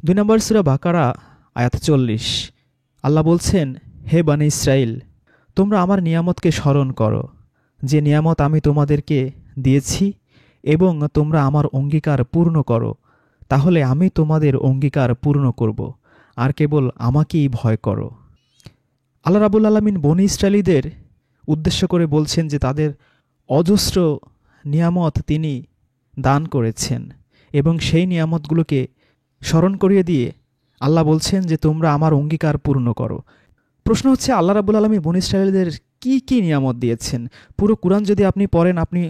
২ নম্বর সূরা বাকারা আয়াত ৪০। আল্লাহ বলছেন, হে বনী ইসরাইল, তোমরা আমার নিয়ামতকে স্মরণ করো, যে নিয়ামত আমি তোমাদেরকে দিয়েছি, এবং তোমরা আমার অঙ্গীকার পূর্ণ করো, তাহলে আমি তোমাদের অঙ্গীকার পূর্ণ করব, আর কেবল আমাকেই ভয় করো। আল্লাহ রাব্বুল আলামিন বনী ইসরাইলীদের উদ্দেশ্য করে বলছেন যে তাদের অজস্র নিয়ামত তিনি দান করেছেন, এবং সেই নিয়ামতগুলোকে স্মরণ করিয়ে দিয়ে আল্লাহ বলছেন যে তোমরা আমার অঙ্গীকার পূর্ণ করো। প্রশ্ন হচ্ছে, আল্লাহ রাব্বুল আলামিন বনী ইসরাইলীদের কি কি নিয়ামত দিয়েছেন? পুরো কুরআন যদি আপনি পড়েন, আপনি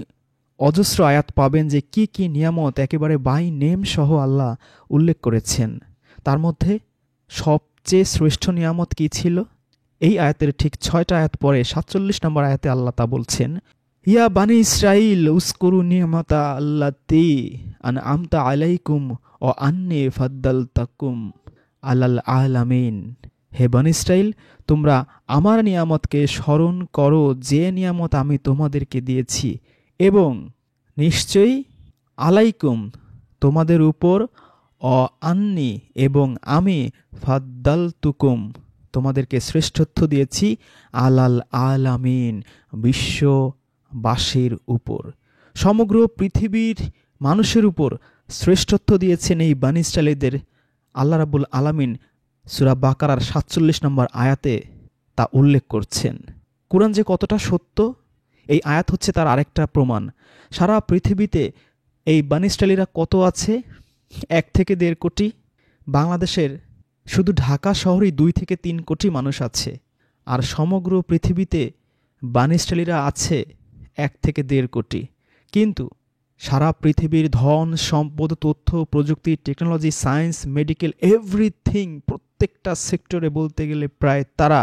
অজস্র আয়াত পাবেন যে কি কি নিয়ামত একেবারে বাই নেম সহ আল্লাহ উল্লেখ করেছেন। তার মধ্যে সবচেয়ে শ্রেষ্ঠ নিয়ামত কি ছিল? এই আয়াতের ঠিক ৬টা আয়াত পরে ৪৭ নম্বর আয়াতে আল্লাহ তা বলছেন, ইয়া বানি ইসরাইল উযকুরু নি'মাতা আল্লাতী আন'আমতা আলাইকুম ওয়া আন্নী ফাদ্দালতুকুম আলাল আলামিন। হে বনী ইসরাইল, তোমরা আমার নিয়ামতকে স্মরণ করো, যে নিয়ামত আমি তোমাদেরকে দিয়েছি, এবং নিশ্চয়ই আলাইকুম তোমাদের উপর, অ আন্নি এবং আমি, ফাদ্দালতুকুম তোমাদেরকে শ্রেষ্ঠত্ব দিয়েছি, আলাল আলামিন বিশ্ববাসীর উপর, সমগ্র পৃথিবীর মানুষের উপর শ্রেষ্ঠত্ব দিয়েছেন এই বনী ইসরাইলীদের। আল্লাহ রাব্বুল আলামিন সূরা বাকারার ৪৭ নম্বর আয়াতে তা উল্লেখ করছেন। কুরআন যে কতটা সত্য, এই আয়াত হচ্ছে তার আরেকটা প্রমাণ। সারা পৃথিবীতে এই বনী ইসরাইলীরা কত আছে? ১ থেকে ১.৫ কোটি। বাংলাদেশের শুধু ঢাকা শহরেই ২ থেকে ৩ কোটি মানুষ আছে, আর সমগ্র পৃথিবীতে বনী ইসরাইলীরা আছে ১ থেকে ১.৫ কোটি। কিন্তু সারা পৃথিবীর ধন সম্পদ, তথ্য প্রযুক্তি, টেকনোলজি, সায়েন্স, মেডিকেল, এভরিথিং, প্রত্যেকটা সেক্টরে বলতে গেলে প্রায় তারা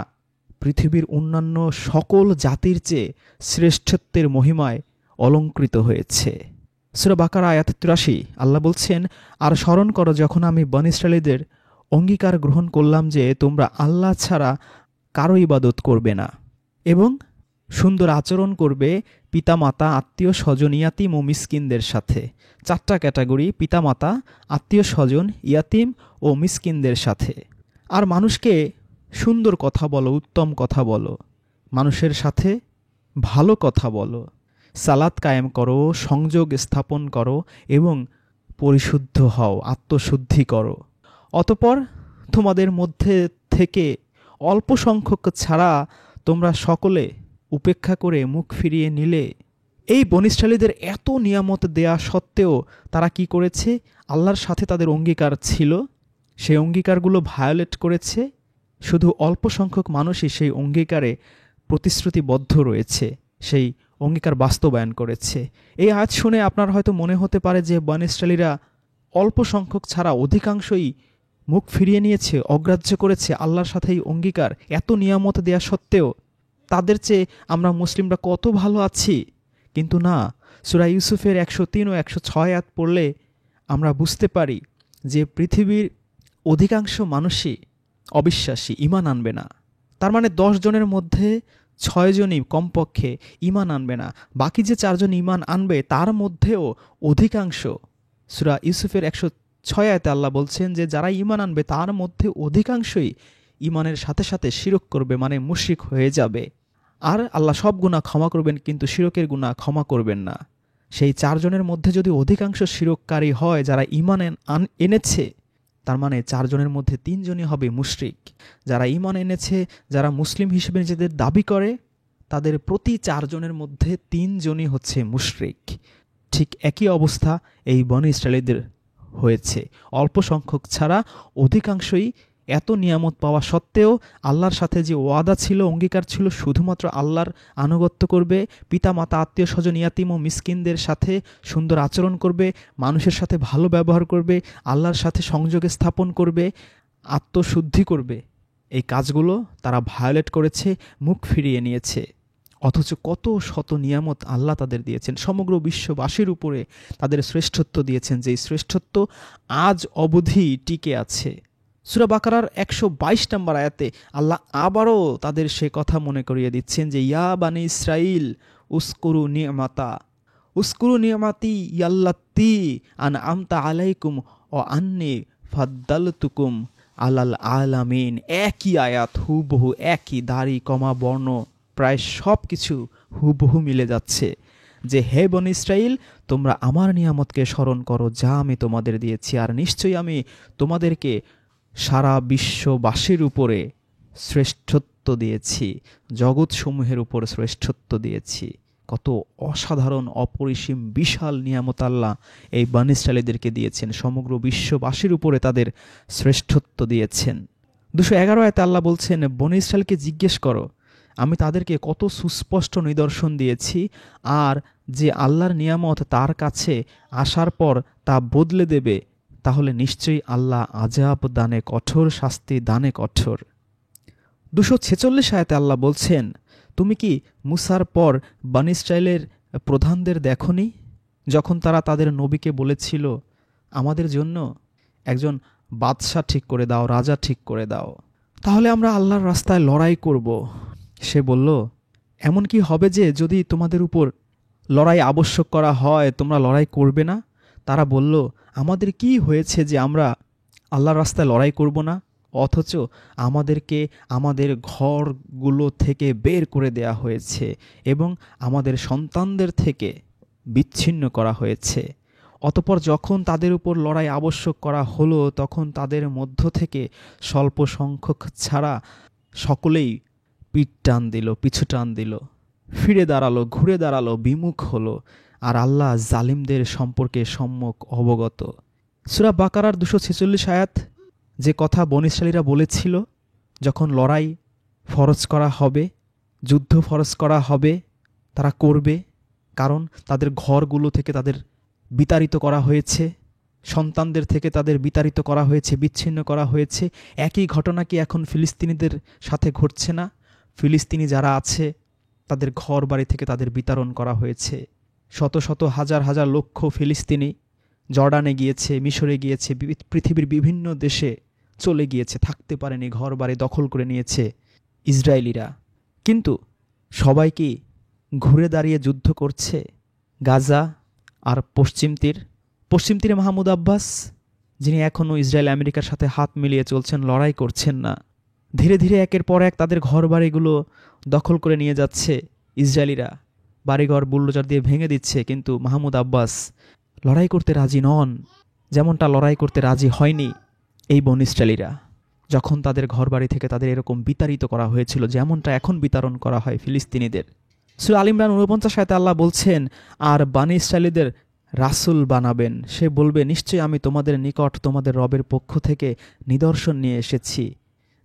পৃথিবীর অন্যান্য সকল জাতির চেয়ে শ্রেষ্ঠত্বের মহিমায় অলঙ্কৃত হয়েছে। সূরা বাকারা আয়াত ৮৩ আল্লাহ বলছেন, আর স্মরণ করো যখন আমি বনী ইসরাইলীদের অঙ্গীকার গ্রহণ করলাম যে তোমরা আল্লাহ ছাড়া কারো ইবাদত করবে না, এবং সুন্দর আচরণ করবে পিতামাতা, আত্মীয় স্বজন, ইয়াতিম ও মিসকিনদের সাথে। ৪টা ক্যাটাগরি: পিতামাতা, আত্মীয় স্বজন, ইয়াতিম ও মিসকিনদের সাথে। আর মানুষকে সুন্দর কথা বলো, উত্তম কথা বলো, মানুষের সাথে ভালো কথা বলো, সালাত কায়েম করো, সংযোগ স্থাপন করো, এবং পরিশুদ্ধ হও, আত্মশুদ্ধি করো। অতঃপর তোমাদের মধ্যে থেকে অল্প সংখ্যক ছাড়া তোমরা সকলে উপেক্ষা করে মুখ ফিরিয়ে নিলে। এই বনী ইসরাইলীদের এত নিয়ামত দেয়া সত্ত্বেও তারা কি করেছে? আল্লাহর সাথে তাদের অঙ্গীকার ছিল, সেই অঙ্গীকারগুলো ভায়োলেট করেছে। শুধু অল্প সংখ্যক মানুষই সেই অঙ্গীকারে প্রতিশ্রুতিবদ্ধ রয়েছে, সেই অঙ্গীকার বাস্তবায়ন করেছে। এই আয়াত শুনে আপনার হয়তো মনে হতে পারে যে বনী ইসরাইলীরা অল্প সংখ্যক ছাড়া অধিকাংশই মুখ ফিরিয়ে নিয়েছে, অগ্রাহ্য করেছে আল্লাহর সাথে এই অঙ্গীকার। এত নিয়ামত দেয়া সত্ত্বেও তাদের চেয়ে আমরা মুসলিমরা কত ভালো আছি। কিন্তু না, সূরা ইউসুফের ১০৩ ও ১০৬ আয়াত পড়লে আমরা বুঝতে পারি যে পৃথিবীর অধিকাংশ মানুষই অবিশ্বাসী, ঈমান আনবে না। তার মানে ১০ জনের মধ্যে ৬ জনই কমপক্ষে ঈমান আনবে না। বাকি যে ৪ জন ঈমান আনবে তার মধ্যেও অধিকাংশ, সূরা ইউসুফের ১০৬ আয়াতে আল্লাহ বলছেন যে যারা ঈমান আনবে তার মধ্যে অধিকাংশই ঈমানের সাথে সাথে শিরক করবে, মানে মুশরিক হয়ে যাবে। আর আল্লাহ সব গুনাহ ক্ষমা করবেন, কিন্তু শিরকের গুনাহ ক্ষমা করবেন না। সেই ৪ জনের মধ্যে যদি অধিকাংশ শিরককারী হয় যারা ঈমান এনেছে, তার মানে ৪ জনের মধ্যে ৩ জনই হবে মুশরিক। যারা ঈমান এনেছে, যারা মুসলিম হিসেবে নিজেদের দাবি করে, তাদের প্রতি ৪ জনের মধ্যে ৩ জনই হচ্ছে মুশরিক। ঠিক একই অবস্থা এই বনী ইসরাইলীদের হয়েছে। অল্প সংখ্যক ছাড়া অধিকাংশই এত নিয়ামত পাওয়া সত্ত্বেও আল্লাহর সাথে যে ওয়াদা ছিল, অঙ্গীকার ছিল, শুধুমাত্র আল্লাহর আনুগত্য করবে, পিতামাতা, আত্মীয় স্বজন, ইয়াতিম ও মিসকিনদের সাথে সুন্দর আচরণ করবে, মানুষের সাথে ভালো ব্যবহার করবে, আল্লাহর সাথে সংযোগ স্থাপন করবে, আত্মশুদ্ধি করবে, এই কাজগুলো তারা ভায়োলেট করেছে, মুখ ফিরিয়ে নিয়েছে। অথচ কত শত নিয়ামত আল্লাহ তাদের দিয়েছেন, সমগ্র বিশ্ববাসীর উপরে তাদের শ্রেষ্ঠত্ব দিয়েছেন, যেই শ্রেষ্ঠত্ব আজ অবধি টিকে আছে। সূরা বাকারার ১২২ নম্বর আয়াতে আল্লাহ আবারও তাদের সে কথা মনে করিয়ে দিচ্ছেন যে ইয়া বানি ইসরাইল উযকুরু নি'মাতি ইয়াল্লাতী আন'আমতা আলাইকুম ওয়া আন্নী ফাদ্দালতুকুম আলাল আলামিন। একই আয়াত, হুবহু একই, দাড়ি কমা বর্ণ প্রায় সব কিছু হুবহু মিলে যাচ্ছে যে হে বনী ইসরাইল, তোমরা আমার নিয়ামতকে স্মরণ করো যা আমি তোমাদের দিয়েছি, আর নিশ্চয়ই আমি তোমাদেরকে সারা বিশ্ববাসীর উপরে শ্রেষ্ঠত্ব দিয়েছি, জগৎসমূহের উপর শ্রেষ্ঠত্ব দিয়েছি। কত অসাধারণ, অপরিসীম, বিশাল নিয়ামত আল্লাহ এই বনী ইসরাইলদেরকে দিয়েছেন, সমগ্র বিশ্ববাসীর উপরে তাদের শ্রেষ্ঠত্ব দিয়েছেন। 211 আয়াতে আল্লাহ বলছেন, বনী ইসরাইলকে জিজ্ঞেস করো আমি তাদেরকে কত সুস্পষ্ট নিদর্শন দিয়েছি, আর যে আল্লাহর নিয়ামত তার কাছে আসার পর তা বদলে দেবে, তাহলে নিশ্চয়ই আল্লাহ আযাব দানে কঠোর, শাস্তি দানে কঠোর। 246 আয়াতে আল্লাহ বলছেন, তুমি কি মুসার পর বনী ইসরাইলের প্রধানদের দেখনি, যখন তারা তাদের নবীকে বলেছিল আমাদের জন্য একজন বাদশাহ ঠিক করে দাও, রাজা ঠিক করে দাও, তাহলে আমরা আল্লাহর রাস্তায় লড়াই করব। সে বলল, এমন কি হবে যে যদি তোমাদের উপর লড়াই আবশ্যক করা হয় তোমরা লড়াই করবে না? তারা বলল, আমাদের কি হয়েছে যে আমরা আল্লাহর রাস্তায় লড়াই করব না? অথচ আমাদেরকে আমাদের ঘরগুলো থেকে বের করে দেয়া হয়েছে এবং আমাদের সন্তানদের থেকে বিচ্ছিন্ন করা হয়েছে। অতঃপর যখন তাদের উপর লড়াই আবশ্যক করা হলো, তখন তাদের মধ্য থেকে স্বল্প সংখ্যক ছাড়া সকলেই পিঠ টান দিল, পিছু টান দিল, ফিরে দাঁড়ালো, ঘুরে দাঁড়ালো, বিমুখ হলো, আর আল্লাহ জালিমদের সম্পর্কে সম্যক অবগত। সূরা বাকারার 246 আয়াত যে কথা বনী ইসরাইলীরা বলেছিল, যখন লড়াই ফরজ করা হবে, যুদ্ধ ফরজ করা হবে, তারা করবে, কারণ তাদের ঘরগুলো থেকে তাদের বিতাড়িত করা হয়েছে, সন্তানদের থেকে তাদের বিতাড়িত করা হয়েছে, বিচ্ছিন্ন করা হয়েছে। একই ঘটনা কি এখন ফিলিস্তিনিদের সাথে ঘটছে না? ফিলিস্তিনি যারা আছে তাদের ঘর বাড়ি থেকে তাদের বিতাড়ন করা হয়েছে। শত শত হাজার হাজার লক্ষ ফিলিস্তিনি জর্ডানে গিয়েছে, মিশরে গিয়েছে, পৃথিবীর বিভিন্ন দেশে চলে গিয়েছে, থাকতে পারেনি, ঘর বাড়ি দখল করে নিয়েছে ইসরায়েলিরা। কিন্তু সবাই কি ঘুরে দাঁড়িয়ে যুদ্ধ করছে? গাজা আর পশ্চিম তীরে মাহমুদ আব্বাস, যিনি এখনও ইসরায়েল আমেরিকার সাথে হাত মিলিয়ে চলছেন, লড়াই করছেন না। ধীরে ধীরে একের পর এক তাদের ঘর বাড়িগুলো দখল করে নিয়ে যাচ্ছে ইসরায়েলিরা, বাড়িঘর বুলডোজার দিয়ে ভেঙে দিচ্ছে, কিন্তু মাহমুদ আব্বাস লড়াই করতে রাজি নন, যেমনটা লড়াই করতে রাজি হয়নি এই বনী ইসরায়েলীরা, যখন তাদের ঘর বাড়ি থেকে তাদের এরকম বিতাড়িত করা হয়েছিল, যেমনটা এখন বিতাড়ন করা হয় ফিলিস্তিনিদের। সূরা আল ইমরান 49 আয়াতে আল্লাহ বলছেন, আর বনী ইসরায়েলীদের রাসূল বানাবেন, সে বলবে, নিশ্চয়ই আমি তোমাদের নিকট তোমাদের রবের পক্ষ থেকে নিদর্শন নিয়ে এসেছি,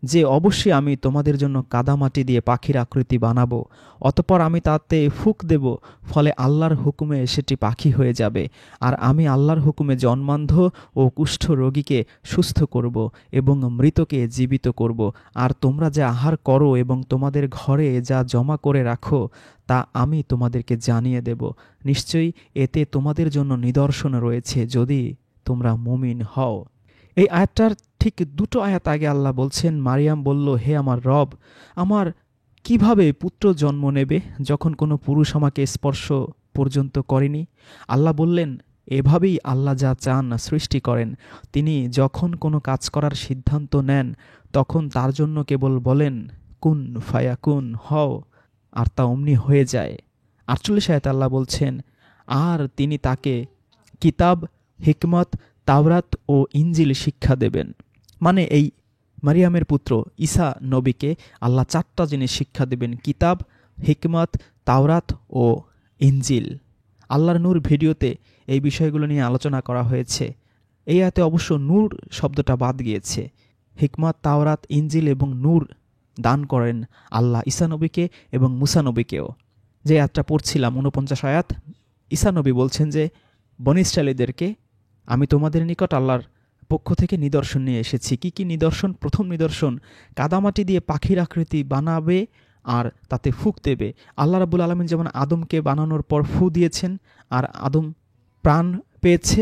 যে অবশ্যই আমি তোমাদের জন্য কাদামাটি দিয়ে পাখির আকৃতি বানাবো, অতঃপর আমি তাতে ফুঁক দেব, ফলে আল্লাহর হুকুমে সেটি পাখি হয়ে যাবে, আর আমি আল্লাহর হুকুমে জন্মান্ধ ও কুষ্ঠ রোগীকে সুস্থ করব এবং মৃতকে জীবিত করব। আর তোমরা যা আহার করো এবং তোমাদের ঘরে যা জমা করে রাখো তা আমি তোমাদেরকে জানিয়ে দেব, নিশ্চয়ই এতে তোমাদের জন্য নিদর্শন রয়েছে যদি তোমরা মুমিন হও। এই আয়াতটার ঠিক 2 আয়াত আগে আল্লাহ বলছেন, মারিয়াম বলল, হে আমার রব, আমার কিভাবে পুত্র জন্ম নেবে যখন কোনো পুরুষ আমাকে স্পর্শ পর্যন্ত করেনি? আল্লাহ বললেন, এভাবেই আল্লাহ যা চান সৃষ্টি করেন। তিনি যখন কোনো কাজ করার সিদ্ধান্ত নেন তখন তার জন্য কেবল বলেন, কুন ফায়াকুন, হও, আর তা অমনি হয়ে যায়। 48 আয়াতে আল্লাহ বলছেন, আর তিনি তাকে কিতাব, হিকমত, তাওরাত ও ইনজিল শিক্ষা দেবেন। মানে এই মারিয়ামের পুত্র ঈসা নবীকে আল্লাহ 4টা জিনিস শিক্ষা দেবেন: কিতাব, হিকমত, তাওরাত ও ইনজিল। আল্লাহর নূর ভিডিওতে এই বিষয়গুলো নিয়ে আলোচনা করা হয়েছে। এই আয়াতে অবশ্য নূর শব্দটা বাদ গিয়েছে। হিকমত, তাওরাত, ইনজিল এবং নূর দান করেন আল্লাহ ঈসা নবীকে এবং মুসা নবীকেও। যে আয়াতটা পড়ছিলাম 49 আয়াত, ঈসা নবী বলছেন যে বনী ইসরায়েলীদেরকে আমি তোমাদের নিকট আল্লাহর পক্ষ থেকে নিদর্শন নিয়ে এসেছি। কি কি নিদর্শন? প্রথম নিদর্শন, কাদামাটি দিয়ে পাখির আকৃতি বানাবে আর তাতে ফুঁক দেবে। আল্লাহ রাব্বুল আলামিন যেমন আদমকে বানানোর পর ফু দিয়েছেন আর আদম প্রাণ পেয়েছে,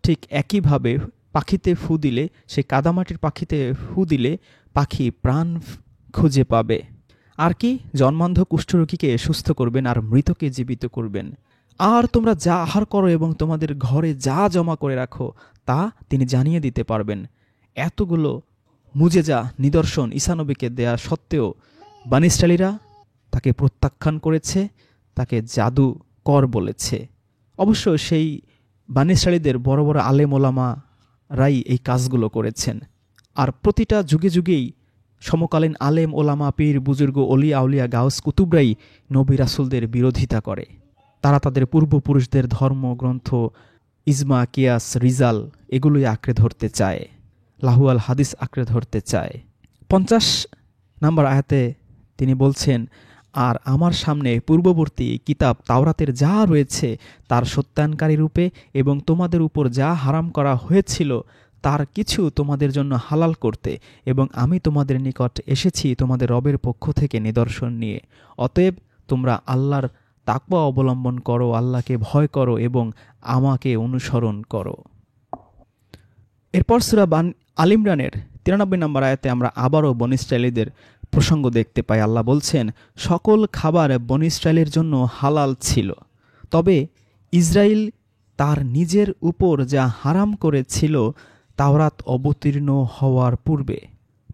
ঠিক একইভাবে পাখিতে ফু দিলে, সেই কাদামাটির পাখিতে ফু দিলে পাখি প্রাণ খুঁজে পাবে। আর কি? জন্মান্ধ কুষ্ঠরোগীকে সুস্থ করবেন আর মৃতকে জীবিত করবেন। আর তোমরা যা আহার করো এবং তোমাদের ঘরে যা জমা করে রাখো তা তিনি জানিয়ে দিতে পারবেন। এতগুলো মুজেজা নিদর্শন ঈসা নবীকে দেয়া সত্ত্বেও বানী ইসরাঈলীরা তাকে প্রত্যাখ্যান করেছে, তাকে জাদুকর বলেছে। অবশ্য সেই বানী ইসরাঈলীদের বড় বড় আলেম ওলামারাই এই কাজগুলো করেছেন। আর প্রতিটা যুগে যুগেই সমকালীন আলেম ওলামা পীর বুজুর্গ অলিয়া আউলিয়া গাউস কুতুবরাই নবী রাসূলদের বিরোধিতা করে। তারা তাদের পূর্বপুরুষদের ধর্মগ্রন্থ ইজমা কিয়াস রিজাল এগুলোই আঁকড়ে ধরতে চায়, লাহুয়াল হাদিস আঁকড়ে ধরতে চায়। 50 নম্বর আয়াতে তিনি বলছেন, আর আমার সামনে পূর্ববর্তী কিতাব তাওরাতের যা রয়েছে তার সত্যায়নকারী রূপে এবং তোমাদের উপর যা হারাম করা হয়েছিল তার কিছু তোমাদের জন্য হালাল করতে, এবং আমি তোমাদের নিকট এসেছি তোমাদের রবের পক্ষ থেকে নিদর্শন নিয়ে। অতএব তোমরা আল্লাহর তাকওয়া অবলম্বন করো, আল্লাহকে ভয় করো এবং আমাকে অনুসরণ করো। এরপর সূরা আল ইমরানের 93 নম্বর আয়াতে আমরা আবারও বনী ইসরাঈলীদের প্রসঙ্গ দেখতে পাই। আল্লাহ বলছেন, সকল খাবার বনী ইসরাঈলের জন্য হালাল ছিল, তবে ইসরাইল তার নিজের উপর যা হারাম করেছিল তাওরাত অবতীর্ণ হওয়ার পূর্বে।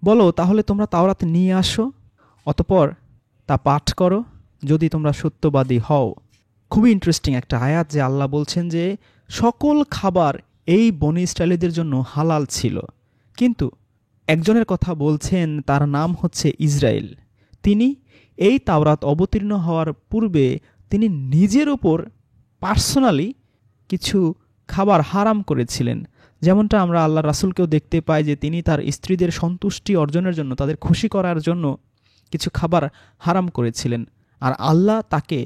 বলো তাহলে তোমরা তাওরাত নিয়ে আসো, অতঃপর তা পাঠ করো যদি তোমরা সত্যবাদী হও। খুবই ইন্টারেস্টিং একটা আয়াত যে আল্লাহ বলছেন যে সকল খাবার এই বনী ইসরাঈলীদের জন্য হালাল ছিল, কিন্তু একজনের কথা বলছেন, তার নাম হচ্ছে ইসরাইল। তিনি এই তাওরাত অবতীর্ণ হওয়ার পূর্বে তিনি নিজের উপর পার্সোনালি কিছু খাবার হারাম করেছিলেন। যেমনটা আমরা আল্লাহ রাসূলকেও দেখতে পাই যে তিনি তার স্ত্রীদের সন্তুষ্টি অর্জনের জন্য, তাদের খুশি করার জন্য কিছু খাবার হারাম করেছিলেন। আর আল্লাহ তাকে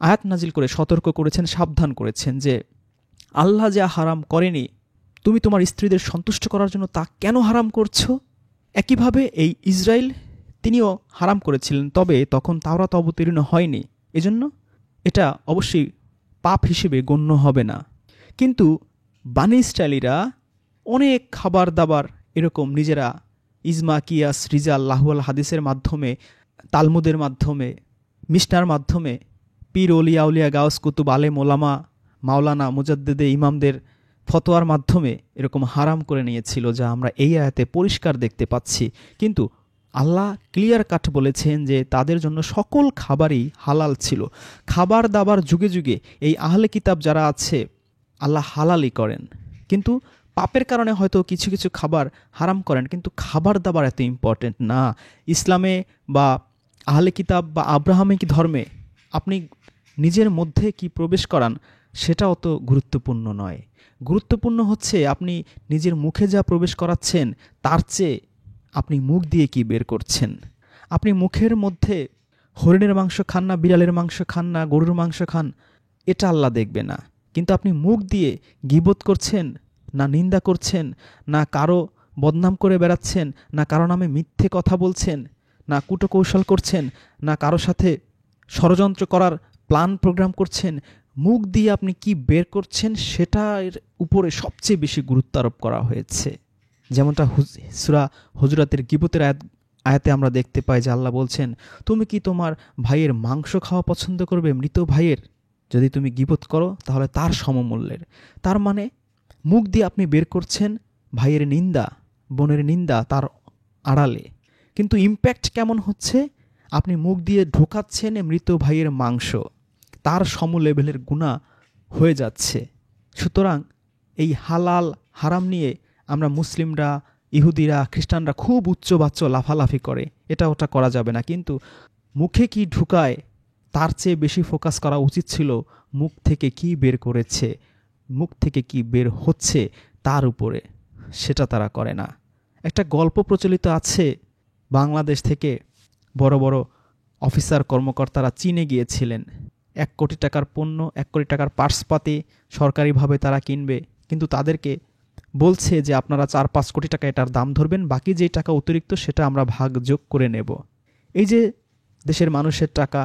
আয়াত নাজিল করে সতর্ক করেছেন, সাবধান করেছেন যে আল্লাহ যা হারাম করেনি তুমি তোমার স্ত্রীদের সন্তুষ্ট করার জন্য তা কেন হারাম করছো। একইভাবে এই ইসরাইল তিনিও হারাম করেছিলেন, তবে তখন তাওরাত অবতীর্ণ হয়নি, এজন্য এটা অবশ্যই পাপ হিসেবে গণ্য হবে না। কিন্তু বানী ইসরাঈলীরা অনেক খাবার দাবার এরকম নিজেরা ইজমা কিয়াস রিজাল লাহুয়াল হাদিসের মাধ্যমে, তালমুদের মাধ্যমে, মিশনার মাধ্যমে, পীর অলিয়া উলিয়া গাউস কুতুব আলেম ওলামা মাওলানা মুজাদ্দেদে ইমামদের ফতোয়ার মাধ্যমে এরকম হারাম করে নিয়েছিল, যা আমরা এই আয়াতে পরিষ্কার দেখতে পাচ্ছি। কিন্তু আল্লাহ ক্লিয়ার কাট বলেছেন যে তাদের জন্য সকল খাবারই হালাল ছিল। খাবার দাবার যুগে যুগে এই আহলে কিতাব যারা আছে আল্লাহ হালালই করেন, কিন্তু পাপের কারণে হয়তো কিছু কিছু খাবার হারাম করেন, কিন্তু খাবার দাবার এত ইম্পর্টেন্ট না। ইসলামে বা আহলে কিতাব বা আব্রাহামিক ধর্মে আপনি নিজের মধ্যে কি প্রবেশ করান সেটা অত গুরুত্বপূর্ণ নয়। গুরুত্বপূর্ণ হচ্ছে আপনি নিজের মুখে যা প্রবেশ করাচ্ছেন তার চেয়ে আপনি মুখ দিয়ে কি বের করছেন। আপনি মুখের মধ্যে হরিণের মাংস খান না, বিড়ালের মাংস খান না, গরুর মাংস খান, এটা আল্লাহ দেখবে না। কিন্তু আপনি মুখ দিয়ে গীবত করছেন না, নিন্দা করছেন না, কারো বদনাম করে বেড়াচ্ছেন না, কারো নামে মিথ্যে কথা বলছেন না, কূটকৌশল করছেন না, কারো সাথে ষড়যন্ত্র করার প্ল্যান প্রোগ্রাম করছেন, মুখ দিয়ে আপনি কি বের করছেন সেটার উপরে সবচেয়ে বেশি গুরুত্ব আরোপ করা হয়েছে। যেমনটা সূরা হুজুরাতের গীবতের আয়াতে আমরা দেখতে পাই যে আল্লাহ বলছেন, তুমি কি তোমার ভাইয়ের মাংস খাওয়া পছন্দ করবে, মৃত ভাইয়ের? যদি তুমি গীবত করো তাহলে তার সমমূল্যের। তার মানে মুখ দিয়ে আপনি বের করছেন ভাইয়ের নিন্দা, বোনের নিন্দা তার আড়ালে, কিন্তু ইম্প্যাক্ট কেমন হচ্ছে? আপনি মুখ দিয়ে ঢোকাচ্ছেন মৃত ভাইয়ের মাংস, তার সম লেভেলের গুনাহ হয়ে যাচ্ছে। সুতরাং এই হালাল হারাম নিয়ে আমরা মুসলিমরা, ইহুদিরা, খ্রিস্টানরা খুব উচ্চবাচ্য লাফালাফি করে, এটা ওটা করা যাবে না। কিন্তু মুখে কি ঢুকায় তার চেয়ে বেশি ফোকাস করা উচিত ছিল মুখ থেকে কি বের করেছে, মুখ থেকে কি বের হচ্ছে তার উপরে। সেটা তারা করে না। একটা গল্প প্রচলিত আছে, বাংলাদেশ থেকে বড় বড় অফিসার কর্মকর্তারা চীনে গিয়েছিলেন। 1 কোটি টাকার পণ্য, 1 কোটি টাকার পার্সপাতি সরকারিভাবে তারা কিনবে, কিন্তু তাদেরকে বলছে যে আপনারা 4-5 কোটি টাকা এটার দাম ধরবেন, বাকি যেই টাকা অতিরিক্ত সেটা আমরা ভাগ যোগ করে নেব। এই যে দেশের মানুষের টাকা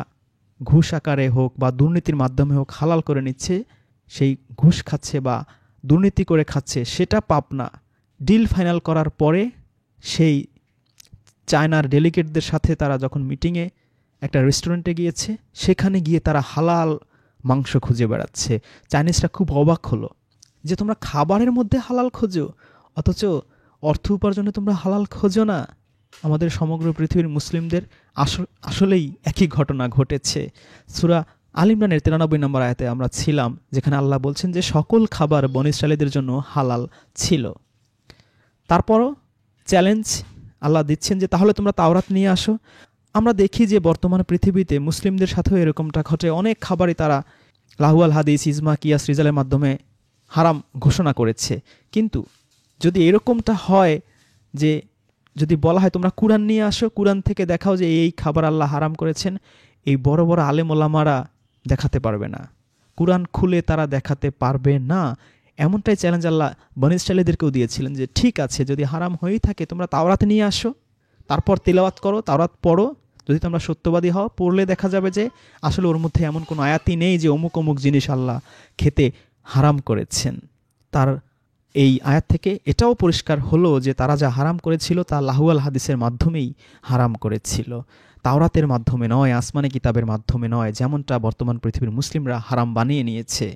ঘুষ আকারে হোক বা দুর্নীতির মাধ্যমে হোক হালাল করে নিচ্ছে, সেই ঘুষ খাচ্ছে বা দুর্নীতি করে খাচ্ছে, সেটা পাপ না। ডিল ফাইনাল করার পরে সেই চায়নার ডেলিগেটদের সাথে তারা যখন মিটিংয়ে একটা রেস্টুরেন্টে গিয়েছে, সেখানে গিয়ে তারা হালাল মাংস খুঁজে বেড়াচ্ছে। চাইনিজরা খুব অবাক হলো যে তোমরা খাবারের মধ্যে হালাল খোঁজো, অথচ অর্থ উপার্জনে তোমরা হালাল খোঁজো না? আমাদের সমগ্র পৃথিবীর মুসলিমদের আসলেই একই ঘটনা ঘটেছে। সূরা আল ইমরানের 93 নম্বর আয়াতে আমরা ছিলাম, যেখানে আল্লাহ বলছেন যে সকল খাবার বনী ইসরাঈলীদের জন্য হালাল ছিল। তারপরও চ্যালেঞ্জ আল্লাহ দিচ্ছেন যে তাহলে তোমরা তাওরাত নিয়ে আসো। আমরা দেখি যে বর্তমান পৃথিবীতে মুসলিমদের সাথেও এরকমটা ঘটে। অনেক খাবারই তারা লাহুয়াল হাদিস, ইজমা, কিয়াস, রিজালের মাধ্যমে হারাম ঘোষণা করেছে। কিন্তু যদি এরকমটা হয় যে যদি বলা হয় তোমরা কুরআন নিয়ে আসো, কুরআন থেকে দেখাও যে এই খাবার আল্লাহ হারাম করেছেন, এই বড় বড় আলেম ওলামারা দেখাতে পারবে না, কুরআন খুলে তারা দেখাতে পারবে না। এমনটাই চ্যালেঞ্জ আল্লাহ বনী ইসরাঈলীদেরকেও দিয়েছিলেন যে ঠিক আছে, যদি হারাম হয়েই থাকে তোমরা তাওরাত নিয়ে আসো, তারপর তিলাওয়াত করো, তাওরাত পড়ো। যদি তোমরা সত্যবাদী হও, পড়লে দেখা যাবে যে আসলে ওর মধ্যে এমন কোনো আয়াতই নেই যে অমুক অমুক জিনিস আল্লাহ খেতে হারাম করেছেন। তার এই আয়াত থেকে এটাও পরিষ্কার হলো যে তারা যা হারাম করেছিল তা লাহুয়াল হাদিসের মাধ্যমেই হারাম করেছিল, তাওরাতের মাধ্যমে নয়, আসমানি কিতাবের মাধ্যমে নয়, যেমনটা বর্তমান পৃথিবীর মুসলিমরা হারাম বানিয়ে নিয়েছে।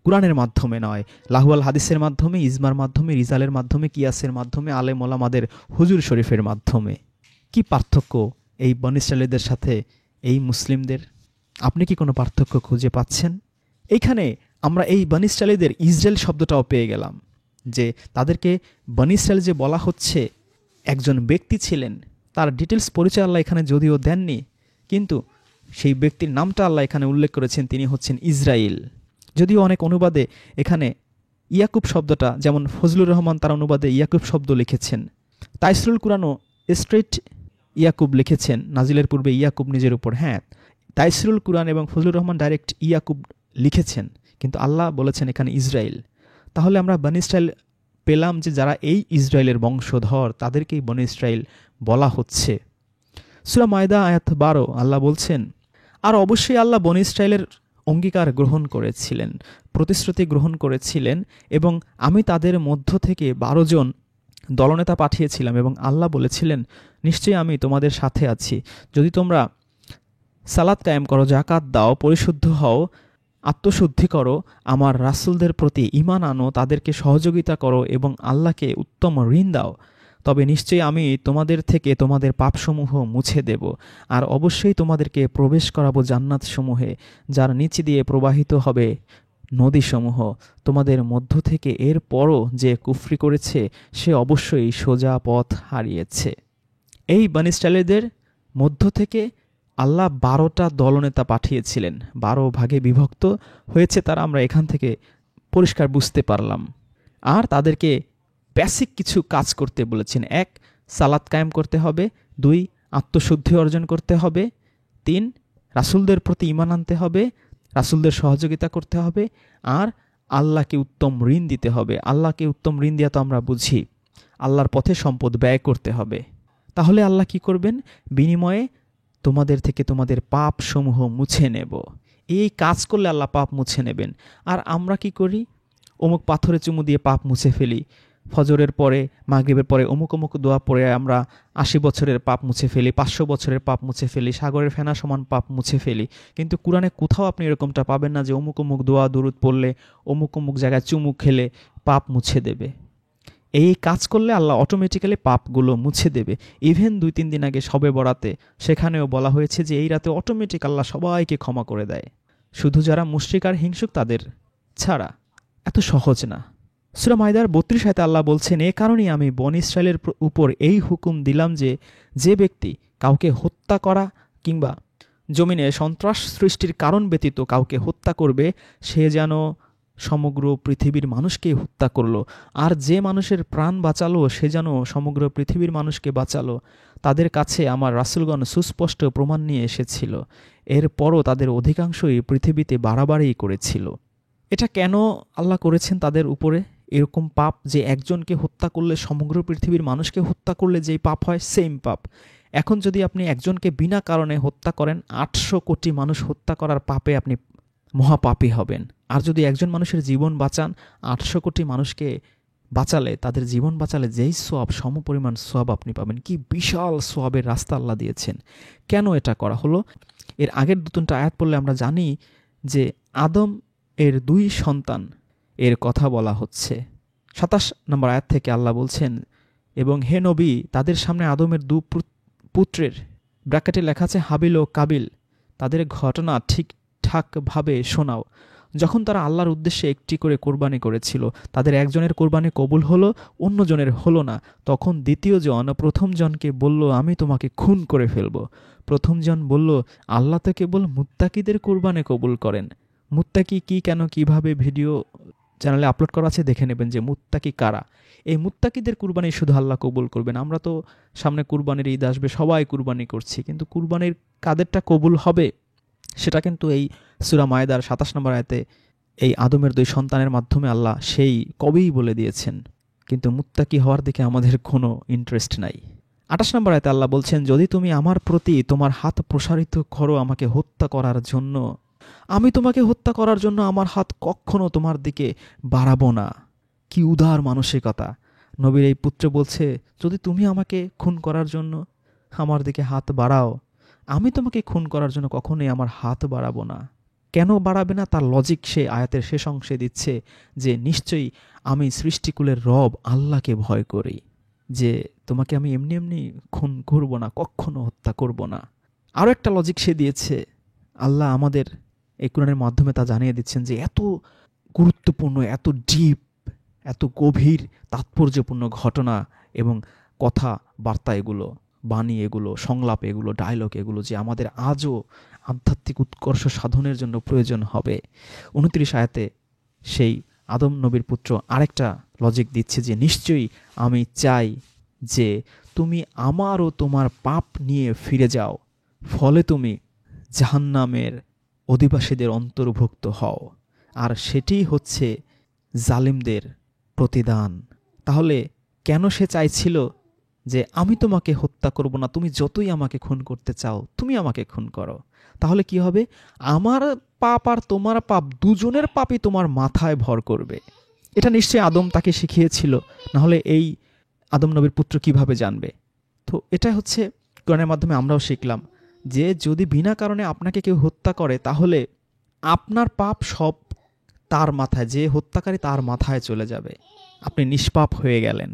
কুরআনের মাধ্যমে নয়, লাহুয়াল হাদিসের মাধ্যমে, ইজমার মাধ্যমে, রিজালের মাধ্যমে, কিয়াসের মাধ্যমে, আলেম ওলামাদের হুজুর শরীফের মাধ্যমে। কি পার্থক্য এই বনী ইসরাঈলীদের সাথে এই মুসলিমদের? আপনি কি কোনো পার্থক্য খুঁজে পাচ্ছেন? এইখানে আমরা এই বনী ইসরাঈলীদের ইসরায়েল শব্দটাও পেয়ে গেলাম, যে তাদেরকে বনী ইসরায়েল যে বলা হচ্ছে একজন ব্যক্তি ছিলেন, তার ডিটেলস পরিচয় আল্লাহ এখানে যদিও দেননি, কিন্তু সেই ব্যক্তির নামটা আল্লাহ এখানে উল্লেখ করেছেন, তিনি হচ্ছেন ইসরাইল। যদিও অনেক অনুবাদে এখানে ইয়াকুব শব্দটা, যেমন ফজলুর রহমান তার অনুবাদে ইয়াকুব শব্দ লিখেছেন, তাইসরুল কুরআনও স্ট্রেট ইয়াকুব লিখেছেন, নাজিলের পূর্বে ইয়াকুব নিজের উপর। হ্যাঁ, তাইসরুল কুরআন এবং ফজলুর রহমান ডাইরেক্ট ইয়াকুব লিখেছেন, কিন্তু আল্লাহ বলেছেন এখানে ইসরাইল। তাহলে আমরা বনী ইসরাইল পেলাম যে যারা এই ইসরায়েলের বংশধর তাদেরকেই বনী ইসরাইল বলা হচ্ছে। সূরা মায়দা আয়াত 12 আল্লাহ বলছেন, আর অবশ্যই আল্লাহ বনী ইসরায়েলের অঙ্গীকার গ্রহণ করেছিলেন, প্রতিশ্রুতি গ্রহণ করেছিলেন, এবং আমি তাদের মধ্য থেকে 12 জন দলনেতা পাঠিয়েছিলাম, এবং আল্লাহ বলেছিলেন নিশ্চয়ই আমি তোমাদের সাথে আছি, যদি তোমরা সালাত কায়েম করো, যাকাত দাও, পরিশুদ্ধ হও, আত্মশুদ্ধি করো, আমার রাসূলদের প্রতি ঈমান আনো, তাদেরকে সহযোগিতা করো এবং আল্লাহকে উত্তম ঋণ দাও, তবে নিশ্চয়ই আমি তোমাদের থেকে তোমাদের পাপসমূহ মুছে দেব, আর অবশ্যই তোমাদেরকে প্রবেশ করাবো জান্নাতসমূহে, যার নিচ দিয়ে প্রবাহিত হবে নদীসমূহ। তোমাদের মধ্য থেকে এর পরও যে কুফরি করেছে সে অবশ্যই সোজা পথ হারিয়েছে। এই বনী ইসরাঈলীদের মধ্য থেকে আল্লাহ 12টা দলনেতা পাঠিয়েছিলেন, 12 ভাগে বিভক্ত হয়েছে তারা, আমরা এখান থেকে পরিষ্কার বুঝতে পারলাম। আর তাদেরকে বেসিক কিছু কাজ করতে বলেছেন। 1, সালাত কায়েম করতে হবে। 2, আত্মশুদ্ধি অর্জন করতে হবে। 3, রাসূলদের প্রতি ঈমান আনতে হবে, রাসূলদের সহযোগিতা করতে হবে, আর আল্লাহকে উত্তম ঋণ দিতে হবে। আল্লাহকে উত্তম ঋণ দেওয়া তো আমরা বুঝি, আল্লাহর পথে সম্পদ ব্যয় করতে হবে। তাহলে আল্লাহ কি করবেন? বিনিময়ে তোমাদের থেকে তোমাদের পাপ সমূহ মুছে নেব। এই কাজ করলে আল্লাহ পাপ মুছে নেবেন। আর আমরা কি করি? অমুক পাথরে চুমু দিয়ে পাপ মুছে ফেলি, ফজরের পরে, মাগরিবের পরে অমুক অমুক দোয়া পড়ে আমরা 80 বছরের পাপ মুছে ফেলি, 500 বছরের পাপ মুছে ফেলি, সাগরের ফেনা সমান পাপ মুছে ফেলি। কিন্তু কুরআনে কোথাও আপনি এরকমটা পাবেন না যে অমুক অমুক দোয়া দুরুদ পড়লে, অমুক অমুক জায়গায় চুমু খেলে পাপ মুছে দেবে। এই কাজ করলে আল্লাহ অটোমেটিক্যালি পাপগুলো মুছে দেবে। ইভেন 2-3 দিন আগে শবে বরাতে সেখানেও বলা হয়েছে যে এই রাতে অটোমেটিক আল্লাহ সবাইকে ক্ষমা করে দেয়, শুধু যারা মুশরিক আর হিংসুক তাদের ছাড়া। এত সহজ না। সূরা মায়দার 32 আয়াতে আল্লাহ বলছেন, এ কারণেই আমি বনী ইসরায়েলের উপর এই হুকুম দিলাম যে যে ব্যক্তি কাউকে হত্যা করা কিংবা জমিনে সন্ত্রাস সৃষ্টির কারণ ব্যতীত কাউকে হত্যা করবে সে যেন সমগ্র পৃথিবীর মানুষকেই হত্যা করলো, আর যে মানুষের প্রাণ বাঁচালো সে যেন সমগ্র পৃথিবীর মানুষকে বাঁচালো। তাদের কাছে আমার রাসূলগণ সুস্পষ্ট প্রমাণ নিয়ে এসেছিল, এরপরও তাদের অধিকাংশই পৃথিবীতে বাড়াবাড়ি করেছিল। এটা কেন আল্লাহ করেছেন তাদের উপরে এরকম পাপ, যে একজনকে হত্যা করলে সমগ্র পৃথিবীর মানুষকে হত্যা করলে যেই পাপ হয় সেম পাপ। এখন যদি আপনি একজনকে বিনা কারণে হত্যা করেন, 800 কোটি মানুষ হত্যা করার পাপে আপনি মহাপাপী হবেন। আর যদি একজন মানুষের জীবন বাঁচান, 800 কোটি মানুষকে বাঁচালে, তাদের জীবন বাঁচালে যেই সওয়াব, সমপরিমাণ সওয়াব আপনি পাবেন। কি বিশাল সওয়াবের রাস্তা আল্লাহ দিয়েছেন। কেন এটা করা হলো? এর আগের 2-3টা আয়াত পড়লে আমরা জানি যে আদম এর 2 সন্তান এর কথা বলা হচ্ছে। 27 নম্বর আয়াত থেকে আল্লাহ বলছেন, এবং হে নবী, তাদের সামনে আদমের পুত্রের ব্র্যাকেটে লেখা আছে হাবিল ও কাবিল, তাদের ঘটনা ঠিকঠাকভাবে শোনাও। যখন তারা আল্লাহর উদ্দেশ্যে একটি করে কোরবানি করেছিল, তাদের একজনের কোরবানি কবুল হলো, অন্যজনের হলো না। তখন দ্বিতীয় জন প্রথম জনকে বলল, আমি তোমাকে খুন করে ফেলব। প্রথম জন বলল, আল্লাহ তো কেবল মুত্তাকিদের কোরবানি কবুল করেন। মুত্তাকি কি, কেন, কিভাবে ভিডিও চ্যানেলে আপলোড করা আছে, দেখে নেবেন যে মুত্তাকি কারা। এই মুত্তাকিদের কুরবানি শুধু আল্লাহ কবুল করবেন। আমরা তো সামনে কুরবানির ঈদ আসবে, সবাই কুরবানি করছি, কিন্তু কুরবানির কাদেরটা কবুল হবে সেটা কিন্তু এই সূরা মায়েদার ২৭ নম্বর আয়াতে এই আদমের ২ সন্তানের মাধ্যমে আল্লাহ সেই কবেই বলে দিয়েছেন। কিন্তু মুত্তাকি হওয়ার দিকে আমাদের কোনো ইন্টারেস্ট নাই। ২৮ নম্বর আয়াতে আল্লাহ বলছেন, যদি তুমি আমার প্রতি তোমার হাত প্রসারিত করো আমাকে হত্যা করার জন্য, আমি তোমাকে হত্যা করার জন্য আমার হাত কখনো তোমার দিকে বাড়াবো না। কি উদার মানসিকতা! নবীর এই পুত্র বলছে, যদি তুমি আমাকে খুন করার জন্য আমার দিকে হাত বাড়াও, আমি তোমাকে খুন করার জন্য কখনোই আমার হাত বাড়াবো না। কেন বাড়াবে না তার লজিক সে আয়াতের শেষ অংশে দিচ্ছে, যে নিশ্চয়ই আমি সৃষ্টিকুলের রব আল্লাহকে ভয় করি, যে তোমাকে আমি এমনি এমনি খুন করব না, কখনো হত্যা করব না। আরও একটা লজিক সে দিয়েছে, আল্লাহ আমাদের এই কোরআনের মাধ্যমে তা জানিয়ে দিচ্ছেন যে এত গুরুত্বপূর্ণ, এত ডিপ, এত গভীর তাৎপর্যপূর্ণ ঘটনা এবং কথা বার্তা, এগুলো বাণী, এগুলো সংলাপ, এগুলো ডায়লগ, এগুলো যে আমাদের আজও আধ্যাত্মিক উৎকর্ষ সাধনের জন্য প্রয়োজন হবে। ২৯ আয়াতে সেই আদম নবীর পুত্র আরেকটা লজিক দিচ্ছে যে নিশ্চয়ই আমি চাই যে তুমি আমার ও তোমার পাপ নিয়ে ফিরে যাও, ফলে তুমি জাহান্নামের অধিবাসীদের অন্তর্ভুক্ত হও, আর সেটিই হচ্ছে জালিমদের প্রতিদান। তাহলে কেন সে চাইছিল যে আমি তোমাকে হত্যা করব না, তুমি যতই আমাকে খুন করতে চাও তুমি আমাকে খুন করো, তাহলে কি হবে? আমার পাপ আর তোমার পাপ, দুজনের পাপই তোমার মাথায় ভর করবে। এটা নিশ্চয়ই আদম তাকে শিখিয়েছিল, নাহলে এই আদম নবীর পুত্র কিভাবে জানবে? তো এটা হচ্ছে কোরআনের মাধ্যমে আমরাও শিখলাম যে যদি বিনা কারণে আপনাকে কেউ হত্যা করে, তাহলে আপনার পাপ সব তার মাথায়, যে হত্যাকারী তার মাথায় চলে যাবে, আপনি নিষ্পাপ হয়ে গেলেন।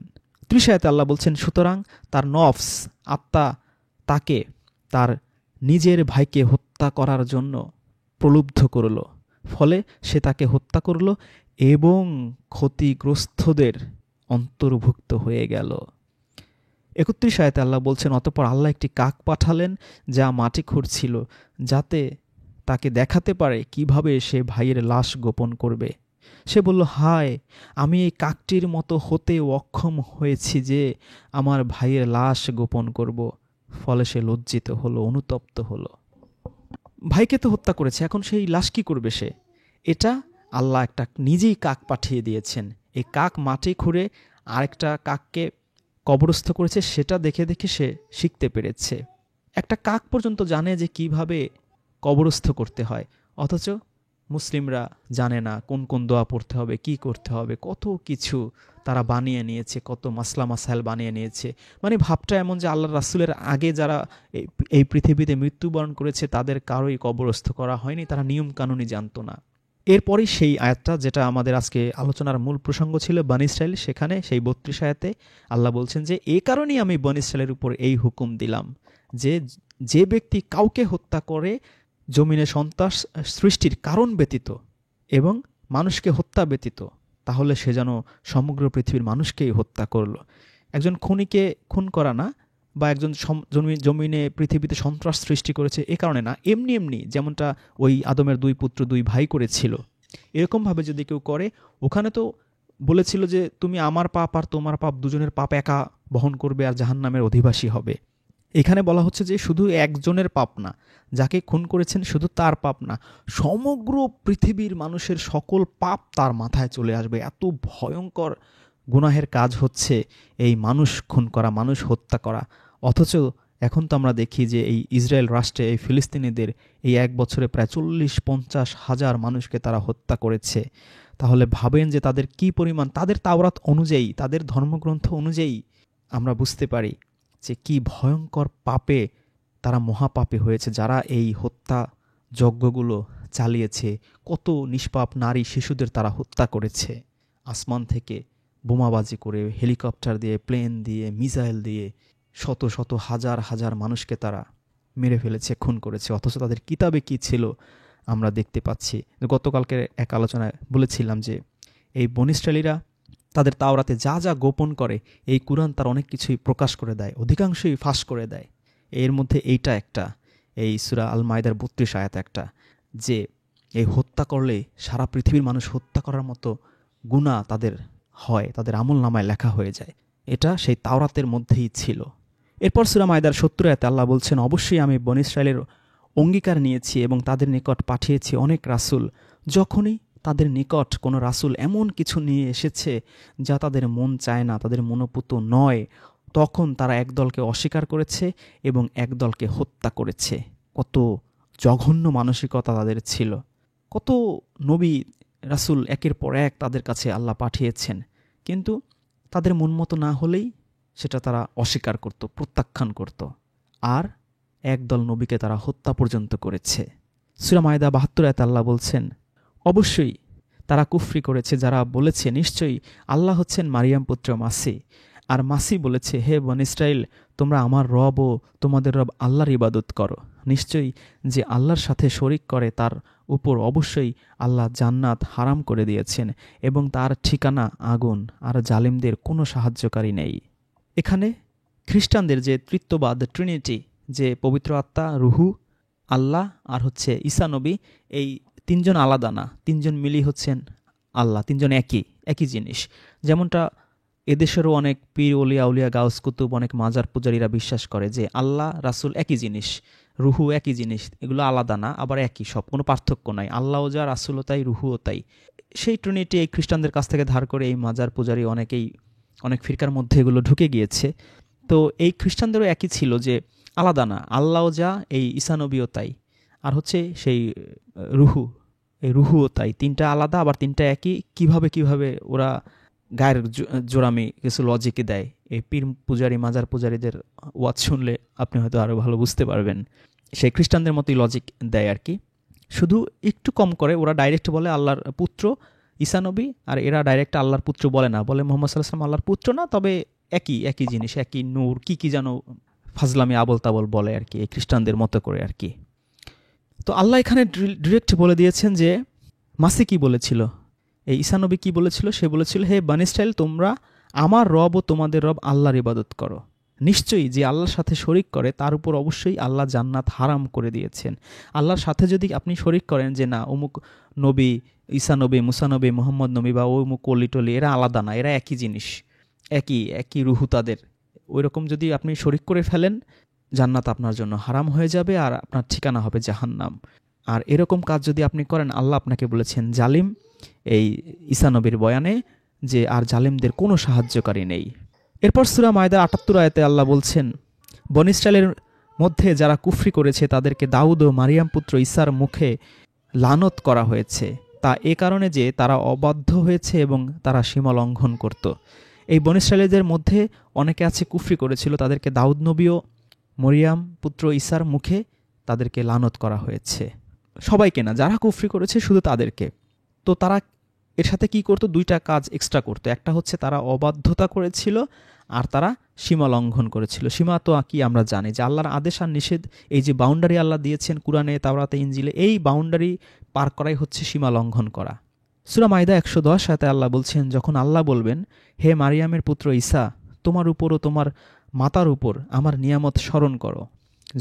৩০ আয়াতে আল্লাহ বলছেন, সুতরাং তার নফস, আত্মা তাকে তার নিজের ভাইকে হত্যা করার জন্য প্রলুব্ধ করল, ফলে সে তাকে হত্যা করল এবং ক্ষতিগ্রস্তদের অন্তর্ভুক্ত হয়ে গেল। ৩১ আয়াতে আল্লাহ বলছেন, অতঃপর আল্লাহ একটি কাক পাঠালেন যা মাটি খুঁড়ছিল, যাতে তাকে দেখাতে পারে কিভাবে সে ভাইয়ের লাশ গোপন করবে। সে বলল, হায়, আমি এই কাকটির মতো হতে অক্ষম হয়েছি যে আমার ভাইয়ের লাশ গোপন করব। ফলে সে লজ্জিত হলো, অনুতপ্ত হলো। ভাইকে তো হত্যা করেছে, এখন সেই লাশ কি করবে সে? এটা আল্লাহ একটা নিজেই কাক পাঠিয়ে দিয়েছেন। এই কাক মাটি খুঁড়ে আরেকটা কাককে কবরস্থ করেছে, সেটা দেখে দেখে সে শিখতে পেরেছে। একটা কাক পর্যন্ত জানে যে কিভাবে কবরস্থ করতে হয়, অথচ মুসলিমরা জানে না কোন কোন দোয়া পড়তে হবে, কি করতে হবে, কত কিছু তারা বানিয়ে নিয়েছে, কত মাসলা মাসাইল বানিয়ে নিয়েছে। মানে ভাবটা এমন যে আল্লাহর রাসূলের আগে যারা এই পৃথিবীতে মৃত্যুবরণ করেছে তাদের কারোই কবরস্থ করা হয়নি, তারা নিয়ম কানুনই জানতো না। এরপরই সেই আয়াতটা, যেটা আমাদের আজকে আলোচনার মূল প্রসঙ্গ ছিল, বনী ইসরাইল, সেখানে সেই ৩২ আয়াতে আল্লাহ বলছেন যে এ কারণেই আমি বনী ইসরাইলের উপর এই হুকুম দিলাম যে যে ব্যক্তি কাউকে হত্যা করে জমিনে সন্ত্রাস সৃষ্টির কারণ ব্যতীত এবং মানুষকে হত্যা ব্যতীত, তাহলে সে যেন সমগ্র পৃথিবীর মানুষকেই হত্যা করলো। একজন খুনিকে খুন করা না, বা একজন জমিনে পৃথিবীতে সন্ত্রাস সৃষ্টি করেছে এ কারণে না, এমনি এমনি যেমনটা ওই আদমের ২ পুত্র ২ ভাই করেছিল, এরকমভাবে যদি কেউ করে, ওখানে তো বলেছিল যে তুমি আমার পাপ আর তোমার পাপ, দুজনের পাপ একা বহন করবে আর জাহান্নামের অধিবাসী হবে। এখানে বলা হচ্ছে যে শুধু একজনের পাপ না, যাকে খুন করেছেন শুধু তার পাপ না, সমগ্র পৃথিবীর মানুষের সকল পাপ তার মাথায় চলে আসবে। এত ভয়ঙ্কর গুনাহের কাজ হচ্ছে এই মানুষ খুন করা, মানুষ হত্যা করা। অথচ এখন তো আমরা দেখি যে এই ইসরায়েল রাষ্ট্রে এই ফিলিস্তিনিদের এই ১ বছরে প্রায় ৪০-৫০ হাজার মানুষকে তারা হত্যা করেছে। তাহলে ভাবেন যে তাদের কি পরিমাণ, তাদের তাওরাত অনুযায়ী, তাদের ধর্মগ্রন্থ অনুযায়ী আমরা বুঝতে পারি যে কি ভয়ঙ্কর পাপে তারা মহাপাপে হয়েছে, যারা এই হত্যা যজ্ঞগুলো চালিয়েছে। কত নিষ্পাপ নারী শিশুদের তারা হত্যা করেছে। আসমান থেকে বোমাবাজি করে, হেলিকপ্টার দিয়ে, প্লেন দিয়ে, মিসাইল দিয়ে শত শত হাজার হাজার মানুষকে তারা মেরে ফেলেছে, খুন করেছে। অথচ তাদের কিতাবে কি ছিল আমরা দেখতে পাচ্ছি। গতকালকে এক আলোচনায় বলেছিলাম যে এই বনী ইসরাঈলীরা তাদের তাওরাতে যা যা গোপন করে, এই কুরআন তার অনেক কিছুই প্রকাশ করে দেয়, অধিকাংশই ফাঁস করে দেয়। এর মধ্যে এইটা একটা, এই সূরা আল মাইদার ৩২ আয়াত একটা, যে এই হত্যা করলে সারা পৃথিবীর মানুষ হত্যা করার মতো গুনাহ তাদের হয়, তাদের আমল নামায় লেখা হয়ে যায়। এটা সেই তাওরাতের মধ্যেই ছিল। এরপর সূরা মাইদার ৭০ আয়াতে আল্লাহ বলছেন, অবশ্যই আমি বনী ইসরাঈলের অঙ্গীকার নিয়েছি এবং তাদের নিকট পাঠিয়েছি অনেক রাসূল। যখনই তাদের নিকট কোনো রাসূল এমন কিছু নিয়ে এসেছে যা তাদের মন চায় না, তাদের মনোপুত নয়, তখন তারা একদলকে অস্বীকার করেছে এবং একদলকে হত্যা করেছে। কত জঘন্য মানসিকতা তাদের ছিল। কত নবী রাসূল একের পর এক তাদের কাছে আল্লাহ পাঠিয়েছেন, কিন্তু তাদের মন মতো না হলেই সেটা তারা অস্বীকার করত, প্রত্যাখ্যান করত, আর একদল নবীকে তারা হত্যা পর্যন্ত করেছে। সূরা মাইদা ৭২ আয়াতে আল্লাহ বলছেন, অবশ্যই তারা কুফরি করেছে যারা বলেছে নিশ্চয়ই আল্লাহ হচ্ছেন মারিয়াম পুত্র মাসি। আর মাসি বলেছে, হে বনী ইসরাঈল, তোমরা আমার রব ও তোমাদের রব আল্লাহর ইবাদত করো। নিশ্চয়ই যে আল্লাহর সাথে শরিক করে তার উপর অবশ্যই আল্লাহ জান্নাত হারাম করে দিয়েছেন এবং তার ঠিকানা আগুন, আর জালিমদের কোনো সাহায্যকারী নেই। এখানে খ্রিস্টানদের যে তৃত্ববাদ, ট্রিনিটি, যে পবিত্র আত্মা, রুহু, আল্লাহ আর হচ্ছে ঈসা নবী, এই তিনজন আলাদা না, তিনজন মিলি হচ্ছেন আল্লাহ, তিনজন একই জিনিস। যেমনটা এদেশেরও অনেক পীর, ওলিয়া, উলিয়া, গাউস, কুতুব, অনেক মাজার পূজারীরা বিশ্বাস করে যে আল্লাহ রাসূল একই জিনিস, রুহু একই জিনিস, এগুলো আলাদা না, আবার একই, সব, কোনো পার্থক্য নাই। আল্লাহও যা, রাসূলও তাই, রুহুও তাই। সেই ট্রিনিটি এই খ্রিস্টানদের কাছ থেকে ধার করে এই মাজার পূজারী অনেক ফিরকার মধ্যে এগুলো ঢুকে গিয়েছে। তো এই খ্রিস্টানদেরও একই ছিল যে আলাদা না, আল্লাহও যা, এই ঈসা নবীও তাই, আর হচ্ছে সেই রুহু, এই রুহুও তাই। তিনটা আলাদা আবার তিনটা একই। কিভাবে ওরা গায়ের জোরামি কিছু লজিকে দেয়, এই পীর পূজারী, মাজার পূজারীদের ওয়াজ শুনলে আপনি হয়তো আরও ভালো বুঝতে পারবেন। সেই খ্রিস্টানদের মতোই লজিক দেয় আর কি, শুধু একটু কম করে। ওরা ডাইরেক্ট বলে আল্লাহর পুত্র ঈসা নবী, আর এরা ডাইরেক্ট আল্লাহর পুত্র বলে না, বলে মুহাম্মদ সাল্লাল্লাহু আলাইহি ওয়াসাল্লাম আল্লাহর পুত্র না, তবে একই জিনিস, একই নূর, কি যেন ফাজলামি আবল তাবল বলে আর কি, এই খ্রিস্টানদের মতো করে আর কি। তো আল্লাহ এখানে ডিরেক্ট বলে দিয়েছেন যে মাসি কি বলেছিল, এই ঈসা নবী কি বলেছিল, সে বলেছিল, হে বনী ইসরাঈল, তোমরা আমার রব ও তোমাদের রব আল্লাহর ইবাদত করো। নিশ্চয়ই যে আল্লাহর সাথে শরিক করে তার উপর অবশ্যই আল্লাহ জান্নাত হারাম করে দিয়েছেন। আল্লাহর সাথে যদি আপনি শরিক করেন যে না অমুক নবী, ঈসা নবী, মুসা নবী, মুহাম্মদ নবী বা অমুক কলি টলি, এরা আলাদা না, এরা একই জিনিস, একই রুহু তাদের, ওই রকম যদি আপনি শরিক করে ফেলেন, জান্নাত আপনার জন্য হারাম হয়ে যাবে আর আপনার ঠিকানা হবে জাহান্নাম। আর এরকম কাজ যদি আপনি করেন, আল্লাহ আপনাকে বলেছেন জালিম, এই ঈসা নবীর বয়ানে, যে আর জালিমদের কোনো সাহায্যকারী নেই। এরপর সূরা মায়দা ৭৮ আয়াতে আল্লাহ বলছেন, বনী ইসরাঈলের মধ্যে যারা কুফরি করেছে তাদেরকে দাউদ ও মারিয়াম পুত্র ঈসার মুখে লানত করা হয়েছে, তা এ কারণে যে তারা অবাধ্য হয়েছে এবং তারা সীমা লঙ্ঘন করত। এই বনী ইসরাঈলীদের মধ্যে অনেকে আছে কুফরি করেছিল, তাদেরকে দাউদ নবী ও মরিয়াম পুত্র ঈসার মুখে তাদেরকে লানত করা হয়েছে। সবাইকে না, যারা কুফরি করেছে শুধু তাদেরকে। তো তারা এর সাথে কি করতো, দুইটা কাজ এক্সট্রা করতো। একটা হচ্ছে তারা অবাধ্যতা করেছিল, আর তারা সীমা লঙ্ঘন করেছিল। সীমা তো কি আমরা জানি যে আল্লাহর আদেশ আর নিষেধ, এই যে বাউন্ডারি আল্লাহ দিয়েছেন কুরআনে, তাওরাতে, ইনজিলে, এই বাউন্ডারি পার করাই হচ্ছে সীমা লঙ্ঘন করা। সূরা মাইদা ১১০ আয়াতে আল্লাহ বলছেন, যখন আল্লাহ বলবেন, হে মারিয়ামের পুত্র ঈসা, তোমার উপর ও তোমার মাতার উপর আমার নিয়ামত স্মরণ করো,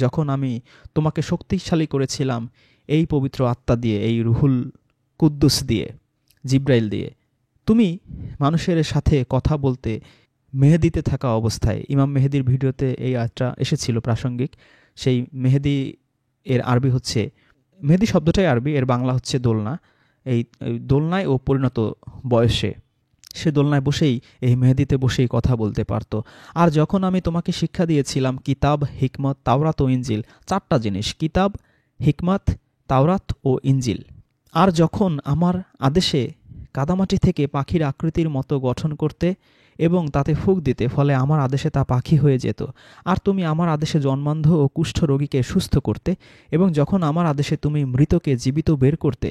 যখন আমি তোমাকে শক্তিশালী করেছিলাম এই পবিত্র আত্মা দিয়ে, এই রুহুল কুদ্দুস দিয়ে, জিব্রাইল দিয়ে। তুমি মানুষের সাথে কথা বলতে মেহেদিতে থাকা অবস্থায়, ইমাম মেহেদির ভিডিওতে এই আয়াতটা এসেছিল প্রাসঙ্গিক। সেই মেহেদি এর আরবি হচ্ছে, মেহেদি শব্দটাই আরবি, এর বাংলা হচ্ছে দোলনা। এই দোলনায় ও পরিণত বয়সে সে দোলনায় বসেই, এই মেহেদিতে বসেই কথা বলতে পারত। আর যখন আমি তোমাকে শিক্ষা দিয়েছিলাম কিতাব, হিকমত, তাওরাত ও ইনজিল, 4টা জিনিস, কিতাব, হিকমত, তাওরাত ও ইনজিল। আর যখন আমার আদেশে কাদামাটি থেকে পাখির আকৃতির মতো গঠন করতে এবং তাতে ফুঁক দিতে, ফলে আমার আদেশে তা পাখি হয়ে যেত। আর তুমি আমার আদেশে জন্মান্ধ ও কুষ্ঠ রোগীকে সুস্থ করতে, এবং যখন আমার আদেশে তুমি মৃতকে জীবিত বের করতে,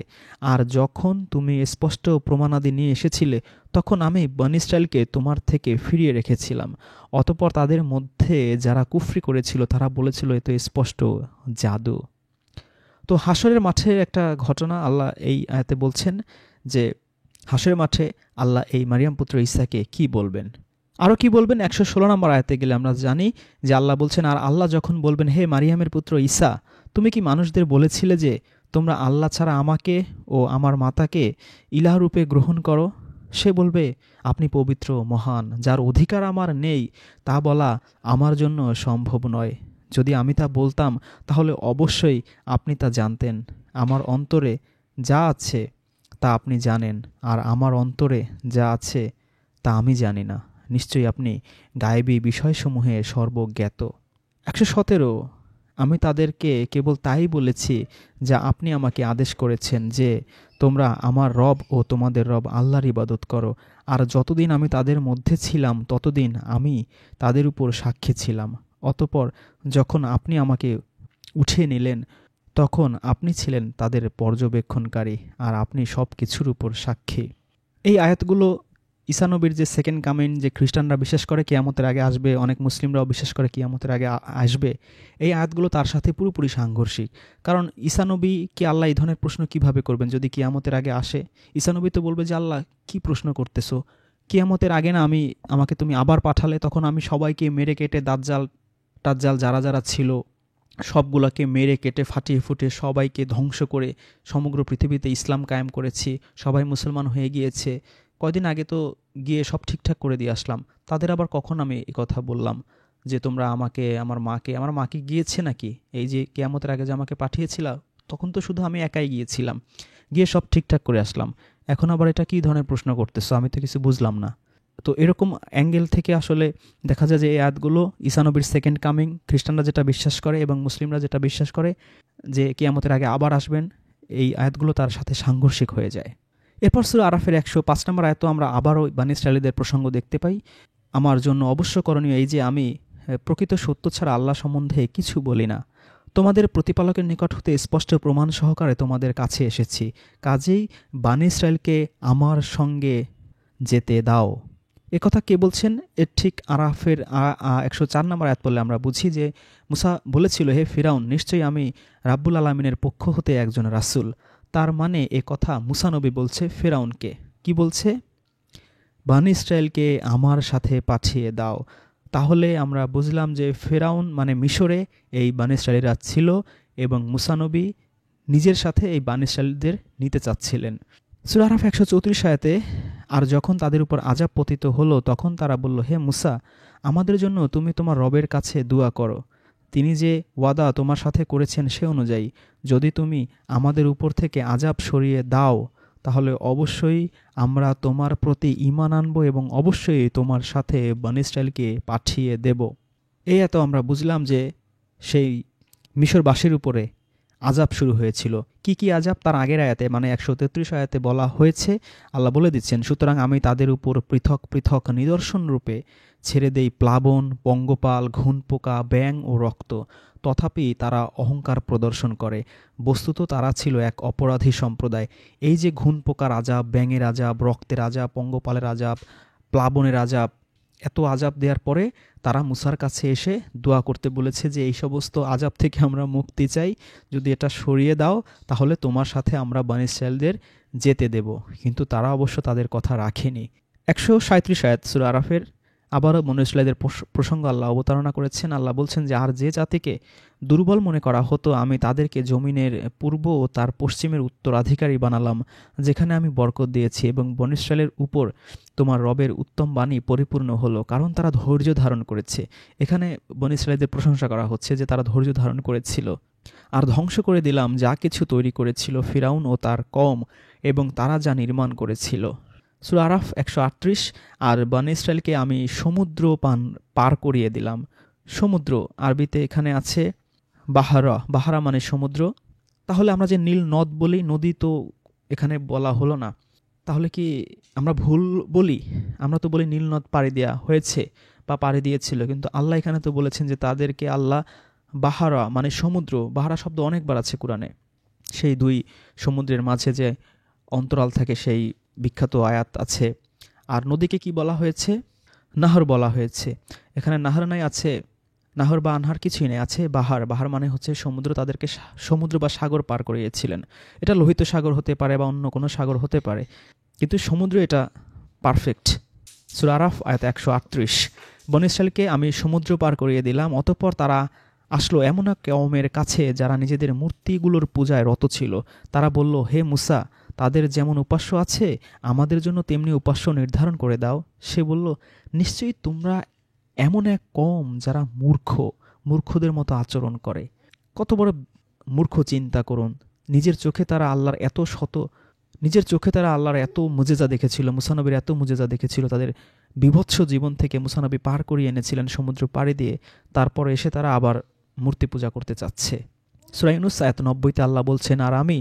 আর যখন তুমি স্পষ্ট প্রমাণাদি নিয়ে এসেছিলে, তখন আমি বনী ইসরায়েলকে তোমার থেকে ফিরিয়ে রেখেছিলাম। অতঃপর তাদের মধ্যে যারা কুফরি করেছিল তারা বলেছিল, এ তো স্পষ্ট জাদু। তো হাসরের মাঠে একটা ঘটনা আল্লাহ এই আয়াতে বলছেন যে হাসরের মাঠে আল্লাহ এই মারিয়াম পুত্র ঈসাকে কি বলবেন, আরও কি বলবেন। 116 নম্বর আয়াতে গেলে আমরা জানি যে আল্লাহ বলছেন, আর আল্লাহ যখন বলবেন, হে মারিয়ামের পুত্র ঈসা, তুমি কি মানুষদের বলেছিলে যে তোমরা আল্লাহ ছাড়া আমাকে ও আমার মাতাকে ইলাহ রূপে গ্রহণ করো? সে বলবে, আপনি পবিত্র, মহান, যার অধিকার আমার নেই তা বলা আমার জন্য সম্ভব নয়। যদি আমি তা বলতাম তাহলে অবশ্যই আপনি তা জানতেন। আমার অন্তরে যা আছে তা আপনি জানেন, আর আমার অন্তরে যা আছে তা আমি জানি না। নিশ্চয়ই আপনি গায়েবী বিষয়সমূহে সর্বজ্ঞাত। 117, আমি তাদেরকে কেবল তাই বলেছি যা আপনি আমাকে আদেশ করেছেন, যে তোমরা আমার রব ও তোমাদের রব আল্লাহর ইবাদত করো। আর যতদিন আমি তাদের মধ্যে ছিলাম ততদিন আমি তাদের উপর সাক্ষী ছিলাম। অতঃপর যখন আপনি আমাকে উঠিয়ে নিলেন তখন আপনি ছিলেন তাদের পর্যবেক্ষণকারী, আর আপনি সব কিছুর উপর সাক্ষী। এই আয়াতগুলো ঈসা নবীর যে সেকেন্ড কামিং, যে খ্রিস্টানরা বিশ্বাস করে কিয়ামতের আগে আসবে, অনেক মুসলিমরাও বিশ্বাস করে কিয়ামতের আগে আসবে, এই আয়াতগুলো তার সাথে পুরোপুরি সাংঘর্ষিক। কারণ ঈসা নবীকে আল্লাহ এই ধরনের প্রশ্ন কিভাবে করবেন যদি কিয়ামতের আগে আসে? ঈসা নবী তো বলবে যে, আল্লাহ কি প্রশ্ন করতেছো? কিয়ামতের আগে না আমাকে তুমি আবার পাঠালে, তখন আমি সবাইকে মেরে কেটে দাজ্জাল টাজ্জাল যারা যারা ছিল সবগুলোকে মেরে কেটে ফাটিয়ে ফুটিয়ে সবাইকে ধ্বংস করে সমগ্র পৃথিবীতে ইসলাম কায়েম করেছি, সবাই মুসলমান হয়ে গিয়েছে। কয়দিন আগে তো গিয়ে সব ঠিকঠাক করে দিয়ে আসলাম। তাদের আবার কখন আমি এই কথা বললাম যে তোমরা আমাকে, আমার মাকে গিয়েছে নাকি? এই যে কিয়ামতের আগে যে আমাকে পাঠিয়েছিল, তখন তো শুধু আমি একাই গিয়েছিলাম, গিয়ে সব ঠিকঠাক করে আসলাম। এখন আবার এটা কী ধরনের প্রশ্ন করতেছো? আমি তো কিছু বুঝলাম না। তো এরকম অ্যাঙ্গেল থেকে আসলে দেখা যায় যে এই আয়াতগুলো ঈসা নবীর সেকেন্ড কামিং, খ্রিস্টানরা যেটা বিশ্বাস করে এবং মুসলিমরা যেটা বিশ্বাস করে যে কিয়ামতের আগে আবার আসবেন, এই আয়াতগুলো তার সাথে সাংঘর্ষিক হয়ে যায়। এরপর সূরা আরাফের 105 নম্বর আয়াত আমরা আবারও বনী ইসরাঈলীদের প্রসঙ্গ দেখতে পাই। আমার জন্য অবশ্য করণীয় এই যে আমি প্রকৃত সত্য ছাড়া আল্লাহ সম্বন্ধে কিছু বলি না। তোমাদের প্রতিপালকের নিকট হতে স্পষ্ট প্রমাণ সহকারে তোমাদের কাছে এসেছি, কাজেই বনী ইসরাঈলকে আমার সঙ্গে যেতে দাও। একথা কে বলছেন? এর ঠিক আরাফের 104 নম্বর আয়াত পড়লে আমরা বুঝি যে মুসা বলেছিল, হে ফিরাউন, নিশ্চয়ই আমি রাব্বুল আলামিনের পক্ষ হতে একজন রাসূল। তার মানে এ কথা মুসা নবী বলছে ফিরাউনকে। কি বলছে? বনী ইসরাঈলকে আমার সাথে পাঠিয়ে দাও। তাহলে আমরা বুঝলাম যে ফিরাউন মানে মিশরে এই বনী ইসরাঈলীরা ছিল এবং মুসা নবী নিজের সাথে এই বনী ইসরাঈলীদের নিতে চাচ্ছিলেন। সূরা আরাফ 134 আয়াতে, আর যখন তাদের উপর আযাব পতিত হলো তখন তারা বলল, হে মুসা, আমাদের জন্য তুমি তোমার রবের কাছে দুআ করো। তিনি যে ওয়াদা তোমার সাথে করেছেন সে অনুযায়ী যদি তুমি আমাদের উপর থেকে আযাব সরিয়ে দাও, তাহলে অবশ্যই আমরা তোমার প্রতি ঈমান আনব এবং অবশ্যই তোমার সাথে বনী ইসরাঈলকে পাঠিয়ে দেব। এই এত আমরা বুঝলাম যে সেই মিশরবাসীর উপরে আযাব শুরু হয়েছিল। কি কি আযাব? তার আগের আয়াতে মানে 133 আয়াতে বলা হয়েছে। আল্লাহ বলে দিচ্ছেন, সুতরাং আমি তাদের উপর পৃথক পৃথক নিদর্শন রূপে ছেড়ে দেই প্লাবন, পঙ্গপাল, ঘুনপোকা, ব্যাঙ ও রক্ত। তথাপি তারা অহংকার প্রদর্শন করে। বস্তুত তারা ছিল এক অপরাধী সম্প্রদায়। এই যে ঘুনপোকার আযাব, ব্যাঙের আযাব, রক্তের আযাব, পঙ্গপালের আযাব, প্লাবনের আযাব, এত আযাব দেওয়ার পরে তারা মুসার কাছে এসে দোয়া করতে বলেছে যে এই সমস্ত আযাব থেকে আমরা মুক্তি চাই, যদি এটা সরিয়ে দাও তাহলে তোমার সাথে আমরা বনী ইসরাঈলদের যেতে দেব। কিন্তু তারা অবশ্য তাদের কথা রাখেনি। 137 আয়াত সূরা আরাফের আবারও বনী ইসরাঈলদের প্রসঙ্গ আল্লাহ অবতারণা করেছেন। আল্লাহ বলছেন যে, আর যে জাতিকে দুর্বল মনে করা হতো আমি তাদেরকে জমিনের পূর্ব ও তার পশ্চিমের উত্তরাধিকারী বানালাম, যেখানে আমি বরকত দিয়েছি, এবং বনী ইসরাঈলের উপর তোমার রবের উত্তম বাণী পরিপূর্ণ হলো, কারণ তারা ধৈর্য ধারণ করেছে। এখানে বনী ইসরাঈলদের প্রশংসা করা হচ্ছে যে তারা ধৈর্য ধারণ করেছিল। আর ধ্বংস করে দিলাম যা কিছু তৈরি করেছিল ফিরাউন ও তার কওম, এবং তারা যা নির্মাণ করেছিল। সূরা আরাফ 138, আর বনী ইসরাঈলকে আমি সমুদ্র পার করিয়ে দিলাম। সমুদ্র আরবিতে এখানে আছে বাহারা, বাহারা মানে সমুদ্র। তাহলে আমরা যে নীল নদ বলি, নদী তো এখানে বলা হলো না। তাহলে কি আমরা ভুল বলি? আমরা তো বলি নীল নদ পাড়ি দেওয়া হয়েছে বা পাড়ি দিয়েছিল, কিন্তু আল্লাহ এখানে তো বলেছেন যে তাদেরকে আল্লাহ বাহারা মানে সমুদ্র, বাহারা শব্দ অনেকবার আছে কোরআনে, সেই দুই সমুদ্রের মাঝে যে অন্তরাল থাকে সেই বিখ্যাত আয়াত আছে। আর নদীকে কি বলা হয়েছে? নাহর বলা হয়েছে। এখানে নাহর নাই, আছে নাহর বা আনহার কিছুই নেই, আছে বাহার। বাহার মানে হচ্ছে সমুদ্র, তাদেরকে সমুদ্র বা সাগর পার করিয়েছিলেন। এটা লোহিত সাগর হতে পারে বা অন্য কোনো সাগর হতে পারে, কিন্তু সমুদ্র এটা পারফেক্ট। সূরা আরাফ আয়াত 138, বনী ইসরাইলকে আমি সমুদ্র পার করিয়ে দিলাম, অতঃপর তারা আসলো এমন এক কওমের কাছে যারা নিজেদের মূর্তিগুলোর পূজায় রত ছিল। তারা বলল, হে মুসা, তাদের যেমন উপাস্য আছে আমাদের জন্য তেমনি উপাস্য নির্ধারণ করে দাও। সে বলল, নিশ্চয়ই তোমরা এমন এক কওম যারা মূর্খদের মতো আচরণ করে। কত বড় মূর্খ চিন্তা করুন। নিজের চোখে তারা আল্লাহর এত মুজেজা দেখেছিল, মুসা নবীর এত মুজেজা দেখেছিল, তাদের বিভৎস জীবন থেকে মুসা নবী পার করিয়ে এনেছিলেন সমুদ্র পাড়ি দিয়ে। তারপরে এসে তারা আবার মূর্তি পূজা করতে চাচ্ছে। সূরা ইউনূস আয়াত 90-তে আল্লাহ বলছেন, আর আমি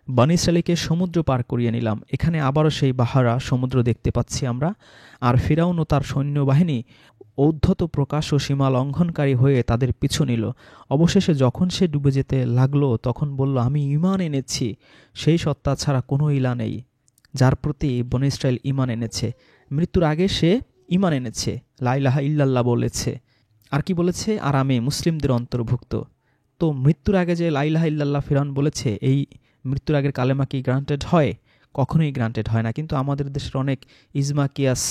বনী ইসরাইলকে সমুদ্র পার করিয়ে নিলাম। এখানে আবারও সেই বাহারা সমুদ্র দেখতে পাচ্ছি আমরা। আর ফিরাউন ও তার সৈন্যবাহিনী ঔদ্ধত প্রকাশ ও সীমা লঙ্ঘনকারী হয়ে তাদের পিছু নিল। অবশেষে যখন সে ডুবে যেতে লাগলো তখন বলল, আমি ঈমান এনেছি সেই সত্তা ছাড়া কোনো ইলা নেই, যার প্রতি বনী ইসরাইল ঈমান এনেছে। মৃত্যুর আগে সে ঈমান এনেছে, লা ইলাহা ইল্লাল্লাহ বলেছে। আর কি বলেছে? আর আমি মুসলিমদের অন্তর্ভুক্ত। তো মৃত্যুর আগে যে লা ইলাহা ইল্লাল্লাহ ফিরাউন বলেছে, এই মৃত্যুর আগের কালেমা কি গ্রান্টেড হয়? কখনোই গ্রান্টেড হয় না। কিন্তু আমাদের দেশের অনেক ইজমা কিয়াস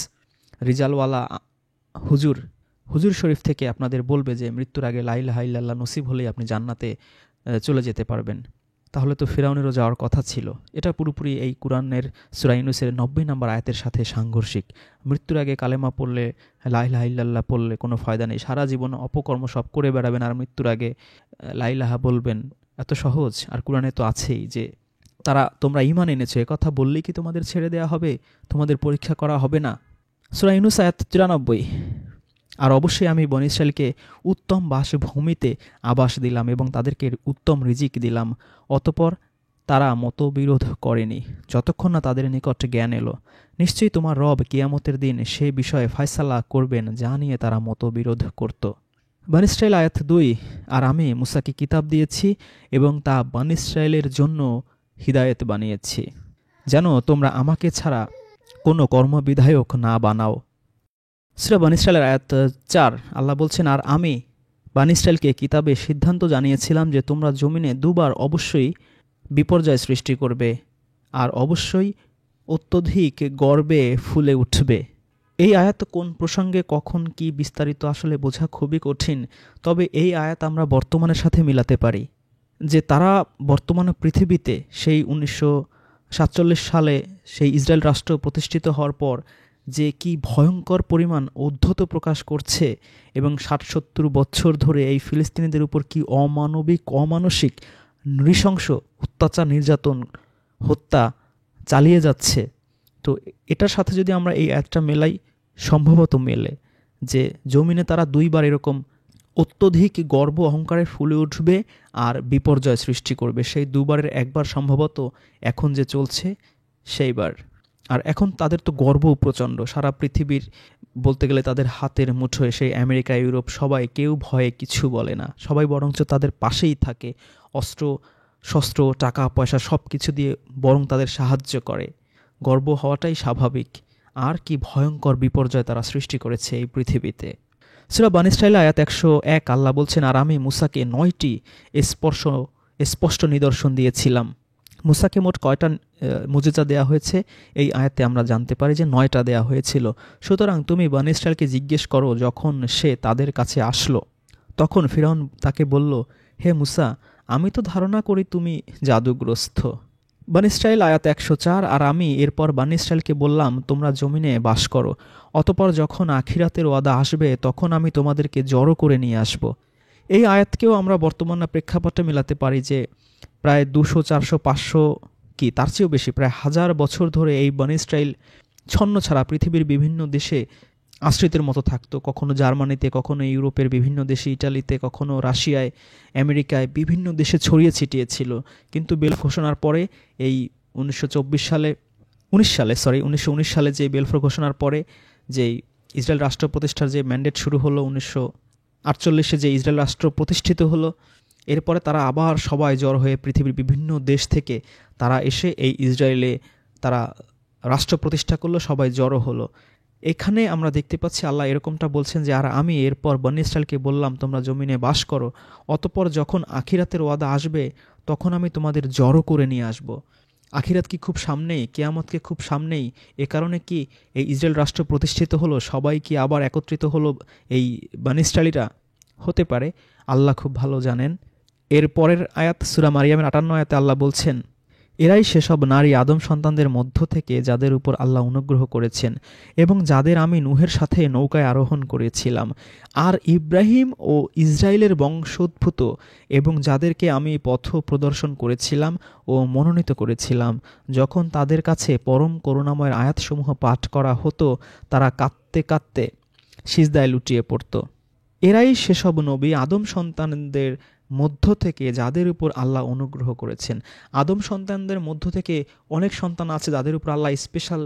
রিজালওয়ালা হুজুর শরীফ থেকে আপনাদের বলবে যে মৃত্যুর আগে লা ইলাহা ইল্লাল্লাহ নসিব হলেই আপনি জান্নাতে চলে যেতে পারবেন। তাহলে তো ফিরাউনেরও যাওয়ার কথা ছিল। এটা পুরোপুরি এই কুরআনের সূরা ইউনূসের 90 নম্বর আয়াতের সাথে সাংঘর্ষিক। মৃত্যুর আগে কালেমা পড়লে, লা ইলাহা ইল্লাল্লাহ পড়লে কোনো ফায়দা নেই। সারা জীবন অপকর্ম সব করে বেড়াবেন আর মৃত্যুর আগে লা ইলাহা বলবেন, এত সহজ? আর কুরআনে তো আছেই যে তোমরা ঈমান এনেছো, এ কথা বললেই কি তোমাদের ছেড়ে দেওয়া হবে? তোমাদের পরীক্ষা করা হবে না? সূরা ইউনূস আয়াত 93, আর অবশ্যই আমি বনী ইসরাইলকে উত্তম বাসভূমিতে আবাস দিলাম এবং তাদেরকে উত্তম রিজিক দিলাম। অতঃপর তারা মতবিরোধ করেনি যতক্ষণ না তাদের নিকট জ্ঞান এলো। নিশ্চয়ই তোমার রব কিয়ামতের দিন সে বিষয়ে ফয়সালা করবেন যা নিয়ে তারা মতবিরোধ করত। বনী ইসরাইল আয়াত 2, আর আমি মুসাকে কিতাব দিয়েছি এবং তা বনী ইসরাইলের জন্য হিদায়াত বানিয়েছি, যেন তোমরা আমাকে ছাড়া কোনো কর্মবিধায়ক না বানাও। সূরা বনী ইসরাইলের আয়াত 4, আল্লাহ বলছেন, আর আমি বনী ইসরাইলকে কিতাবে সিদ্ধান্ত জানিয়েছিলাম যে তোমরা জমিনে দুবার অবশ্যই বিপর্যয় সৃষ্টি করবে আর অবশ্যই অত্যধিক গর্বে ফুলে উঠবে। এই আয়াত কোন প্রসঙ্গে কখন কি বিস্তারিত আসলে বোঝা খুবই কঠিন। তবে এই আয়াত আমরা বর্তমানের সাথে মিলাতে পারি যে তারা বর্তমানে পৃথিবীতে সেই 1947 সালে সেই ইসরায়েল রাষ্ট্র প্রতিষ্ঠিত হওয়ার পর যে কি ভয়ঙ্কর পরিমাণ ঔদ্ধত্য প্রকাশ করছে এবং 60-70 বছর ধরে এই ফিলিস্তিনিদের উপর কি অমানসিক নৃশংস অত্যাচার, নির্যাতন, হত্যা চালিয়ে যাচ্ছে। তো এটার সাথে যদি আমরা এই আয়াতটা মেলাই, সম্ভবত মেলে যে জমিনে তারা দুইবার এরকম অত্যধিক গর্ব অহংকারে ফুলে উঠবে আর বিপর্যয় সৃষ্টি করবে। সেই দুবারের একবার সম্ভবত এখন যে চলছে সেইবার। আর এখন তাদের তো গর্ব প্রচণ্ড, সারা পৃথিবীর বলতে গেলে তাদের হাতের মুঠোয়, সেই আমেরিকা, ইউরোপ, সবাই কেউ ভয়ে কিছু বলে না, সবাই বরঞ্চ তাদের পাশেই থাকে, অস্ত্র শস্ত্র, টাকা পয়সা সব কিছু দিয়ে বরং তাদের সাহায্য করে। গর্ব হওয়াটাই স্বাভাবিক। আর কি ভয়ঙ্কর বিপর্যয় তারা সৃষ্টি করেছে এই পৃথিবীতে। সূরা বনী ইসরাইল আয়াত 101, আল্লাহ বলছেন, আর আমি মুসাকে 9টি স্পষ্ট নিদর্শন দিয়েছিলাম। মুসাকে মোট কয়টা মুজিজা দেয়া হয়েছে এই আয়াতে আমরা জানতে পারি যে 9টা দেয়া হয়েছিল। সুতরাং তুমি বনী ইসরাইলকে জিজ্ঞেস করো, যখন সে তাদের কাছে আসলো তখন ফিরআউন তাকে বলল, হে মুসা, আমি তো ধারণা করি তুমি জাদুগ্রস্ত। বনী ইসরাইল আয়াত 104, আর আমি এরপর বনী ইসরাইলকে বললাম, তোমরা জমিনে বাস করো, অতঃপর যখন আখিরাতের ওয়াদা আসবে তখন আমি তোমাদেরকে জড়ো করে নিয়ে আসব। এই আয়াতকেও আমরা বর্তমান প্রেক্ষাপটে মেলাতে পারি যে প্রায় 200, 400, 500 কি তার চেয়েও বেশি, প্রায় 1000 বছর ধরে এই বনী ইসরাইল ছন্ন ছাড়া পৃথিবীর বিভিন্ন দেশে আশ্রিতের মতো থাকতো। কখনো জার্মানিতে, কখনো ইউরোপের বিভিন্ন দেশে, ইটালিতে, কখনো রাশিয়ায়, আমেরিকায়, বিভিন্ন দেশে ছড়িয়ে ছিটিয়ে ছিল। কিন্তু বেল ঘোষণার পরে এই 1924 সালে 1919 সালে যে বেলফোর ঘোষণার পরে যে ইসরায়েল রাষ্ট্র প্রতিষ্ঠার যে ম্যান্ডেট শুরু হলো, 1948 যে ইসরায়েল রাষ্ট্র প্রতিষ্ঠিত হলো, এরপরে তারা আবার সবাই জড়ো হয়ে পৃথিবীর বিভিন্ন দেশ থেকে তারা এসে এই ইসরায়েলে তারা রাষ্ট্র প্রতিষ্ঠা করলো, সবাই জড়ো হলো। এখানে আমরা দেখতে পাচ্ছি আল্লাহ এরকমটা বলছেন যে আর আমি এরপর বনী ইসরায়েলকে বললাম তোমরা জমিনে বাস করো, অতঃপর যখন আখিরাতের ওয়াদা আসবে তখন আমি তোমাদের জড়ো করে নিয়ে আসব। আখিরাত কি খুব সামনেই, কিয়ামতকে খুব সামনেই, এ কারণে কি এই ইসরায়েল রাষ্ট্র প্রতিষ্ঠিত হলো, সবাই কি আবার একত্রিত হলো এই বনী ইসরায়েলিরা? হতে পারে, আল্লাহ খুব ভালো জানেন। এর পরের আয়াত সূরা মারিয়ামের 58 আয়াতে আল্লাহ বলছেন, এরাই সেসব নারী আদম সন্তানদের মধ্য থেকে যাদের উপর আল্লাহ অনুগ্রহ করেছেন এবং যাদের আমি নূহের সাথে নৌকায় আরোহণ করেছিলাম, আর ইব্রাহিম ও ইসরায়েলের বংশোদ্ভূত এবং যাদেরকে আমি পথ প্রদর্শন করেছিলাম ও মনোনীত করেছিলাম। যখন তাদের কাছে পরম করুণাময়ের আয়াতসমূহ পাঠ করা হতো তারা কাঁদতে কাঁদতে সিজদায় লুটিয়ে পড়ত। এরাই সেসব নবী আদম সন্তানদের মধ্য থেকে যাদের উপর আল্লাহ অনুগ্রহ করেছেন। আদম সন্তানদের মধ্য থেকে অনেক সন্তান আছে যাদের উপর আল্লাহ স্পেশাল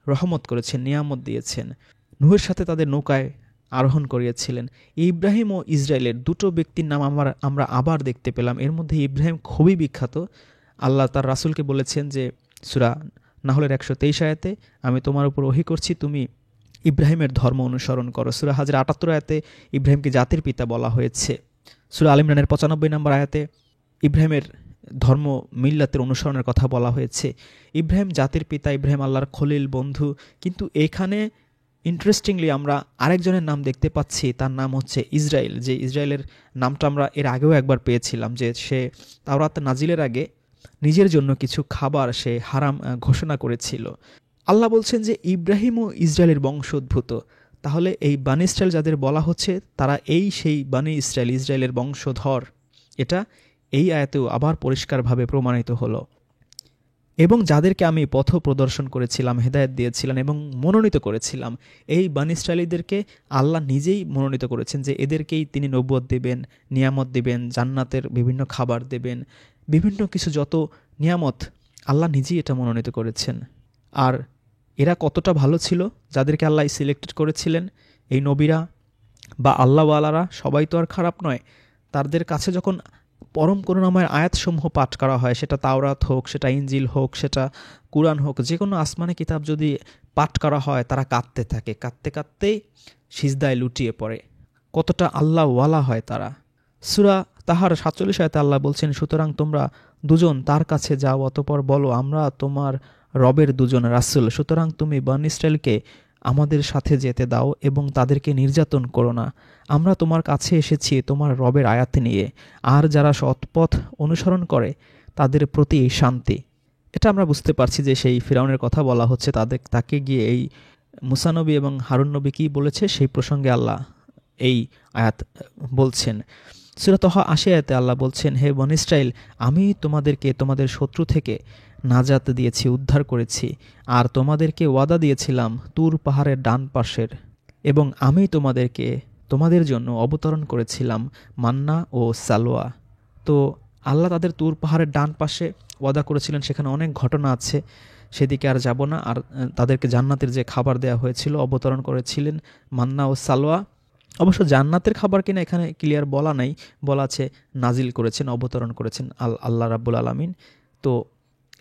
রহমত করেছেন, নিয়ামত দিয়েছেন। নূহের সাথে তাদের নৌকায় আরোহণ করিয়েছিলেন। ইব্রাহিম ও ইসরায়েলের দুটো ব্যক্তির নাম আমরা আবার দেখতে পেলাম। এর মধ্যে ইব্রাহিম খুবই বিখ্যাত। আল্লাহ তার রাসূলকে বলেছেন যে সূরা নাহলের 123 আয়াতে, আমি তোমার উপর ওহী করছি, তুমি ইব্রাহিমের ধর্ম অনুসরণ করো। সূরা হাজর 78 আয়াতে ইব্রাহিমকে জাতির পিতা বলা হয়েছে। সূরা আল ইমরানের 95 নম্বর আয়াতে ইব্রাহিমের ধর্ম মিল্লাতের অনুসরণের কথা বলা হয়েছে। ইব্রাহিম জাতির পিতা, ইব্রাহিম আল্লাহর খলিল বন্ধু। কিন্তু এখানে ইন্টারেস্টিংলি আমরা আরেকজনের নাম দেখতে পাচ্ছি, তার নাম হচ্ছে ইসরায়েল। যে ইসরায়েলের নামটা আমরা এর আগেও একবার পেয়েছিলাম, যে সে তাওরাত নাজিলের আগে নিজের জন্য কিছু খাবার সে হারাম ঘোষণা করেছিল। আল্লাহ বলছেন যে ইব্রাহিম ও ইসরায়েলের বংশোদ্ভূত। তাহলে এই বানি ইসরায়েল যাদের বলা হচ্ছে তারা সেই বানি ইসরায়েল, ইসরায়েলের বংশধর। এটা এই আয়াতেও আবার পরিষ্কারভাবে প্রমাণিত হলো। এবং যাদেরকে আমি পথ প্রদর্শন করেছিলাম, হেদায়েত দিয়েছিলাম এবং মনোনীত করেছিলাম, এই বানি ইসরায়েলীদেরকে আল্লাহ নিজেই মনোনীত করেছেন যে এদেরকেই তিনি নবুয়ত দেবেন, নিয়ামত দেবেন, জান্নাতের বিভিন্ন খাবার দেবেন, বিভিন্ন কিছু যত নিয়ামত আল্লাহ নিজেই এটা মনোনীত করেছেন। আর এরা কতটা ভালো ছিল যাদেরকে আল্লাহ সিলেক্টেড করেছিলেন, এই নবীরা বা আল্লাহওয়ালারা সবাই তো আর খারাপ নয়। তাদের কাছে যখন পরম করুণাময়ের আয়াতসমূহ পাঠ করা হয়, সেটা তাওরাত হোক, সেটা ইনজিল হোক, সেটা কুরআন হোক, যে কোনো আসমানি কিতাব যদি পাঠ করা হয় তারা কাঁদতে থাকে, কাঁদতে কাঁদতেই সিজদায় লুটিয়ে পড়ে। কতটা আল্লাহওয়ালা হয় তারা। সূরা তাহার 47 আয়াতে আল্লাহ বলছেন, সুতরাং তোমরা দুজন তার কাছে যাও, অতঃপর বলো আমরা তোমার রবের দুজন রাসূল, সুতরাং তুমি বনী ইসরায়েলকে আমাদের সাথে যেতে দাও এবং তাদেরকে নির্যাতন করো না। আমরা তোমার কাছে এসেছি তোমার রবের আয়াত নিয়ে, আর যারা সৎপথ অনুসরণ করে তাদের প্রতি শান্তি। এটা আমরা বুঝতে পারছি যে সেই ফিরআউনের কথা বলা হচ্ছে, তাকে গিয়ে এই মূসা নবী এবং হারুন নবী কী বলেছে সেই প্রসঙ্গে আল্লাহ এই আয়াত বলছেন। সূরা তাহা 80 আয়াতে আল্লাহ বলছেন, হে বনী ইসরাইল, আমি তোমাদেরকে তোমাদের শত্রু থেকে নাজাত দিয়েছি, উদ্ধার করেছি, আর তোমাদেরকে ওয়াদা দিয়েছিলাম তুর পাহাড়ের ডান পাশের, এবং আমি তোমাদের জন্য অবতরণ করেছিলাম মান্না ও সালোয়া। তো আল্লাহ তাদের তুর পাহাড়ের ডান পাশে ওয়াদা করেছিলেন, সেখানে অনেক ঘটনা আছে, সেদিকে আর যাব না। আর তাদেরকে জান্নাতের যে খাবার দেওয়া হয়েছিল, অবতরণ করেছিলেন মান্না ও সালোয়া। অবশ্য জান্নাতের খাবার কিনা এখানে ক্লিয়ার বলা নাই, বলা আছে নাজিল করেছেন, অবতরণ করেছেন আল্লাহ রাব্বুল আলামিন। তো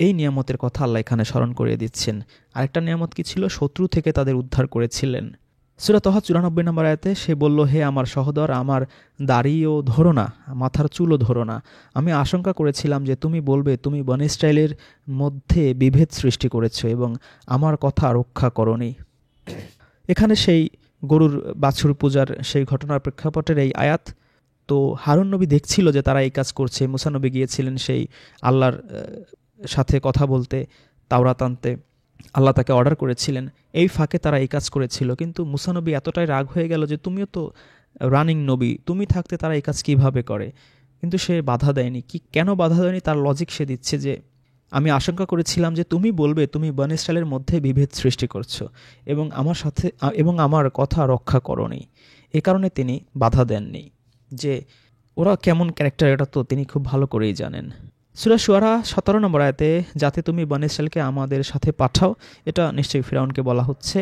এই নিয়ামতের কথা আল্লাহ এখানে স্মরণ করিয়ে দিচ্ছেন। আরেকটা নিয়ামত কি ছিল? শত্রু থেকে তাদের উদ্ধার করেছিলেন। সূরা তাহা 94 নম্বর আয়াতে সে বলল, হে আমার সহোদর, আমার দাড়িও ধরো না, মাথার চুলও ধরো না। আমি আশঙ্কা করেছিলাম যে তুমি বলবে তুমি বনী ইসরায়েলের মধ্যে বিভেদ সৃষ্টি করেছ এবং আমার কথা রক্ষা করনি। এখানে সেই গরুর বাছুর পূজার সেই ঘটনার প্রেক্ষাপটের এই আয়াত। তো হারুন নবী দেখছিল যে তারা এই কাজ করছে। মূসা নবী গিয়েছিলেন সেই আল্লাহর সাথে কথা বলতে, তাওরাত আনতে, আল্লাহ তাকে অর্ডার করেছিলেন। এই ফাঁকে তারা এই কাজ করেছিল। কিন্তু মূসা নবী এতটাই রাগ হয়ে গেল যে তুমিও তো রানিং নবী, তুমি থাকতে তারা এই কাজ কিভাবে করে? কিন্তু সে বাধা দেয়নি। কেন বাধা দেয়নি তার লজিক সে দিচ্ছে যে আমি আশঙ্কা করেছিলাম যে তুমি বলবে তুমি বনী ইসরায়েলের মধ্যে বিভেদ সৃষ্টি করছো এবং আমার কথা রক্ষা করোনি। এ কারণে তিনি বাধা দেননি। যে ওরা কেমন ক্যারেক্টার এটা তো তিনি খুব ভালো করেই জানেন। সূরা শুআরা 17 নম্বর আয়াতে যাতে তুমি বনী ইসরাইলকে আমাদের সাথে পাঠাও, এটা নিশ্চয়ই ফিরআউনকে বলা হচ্ছে।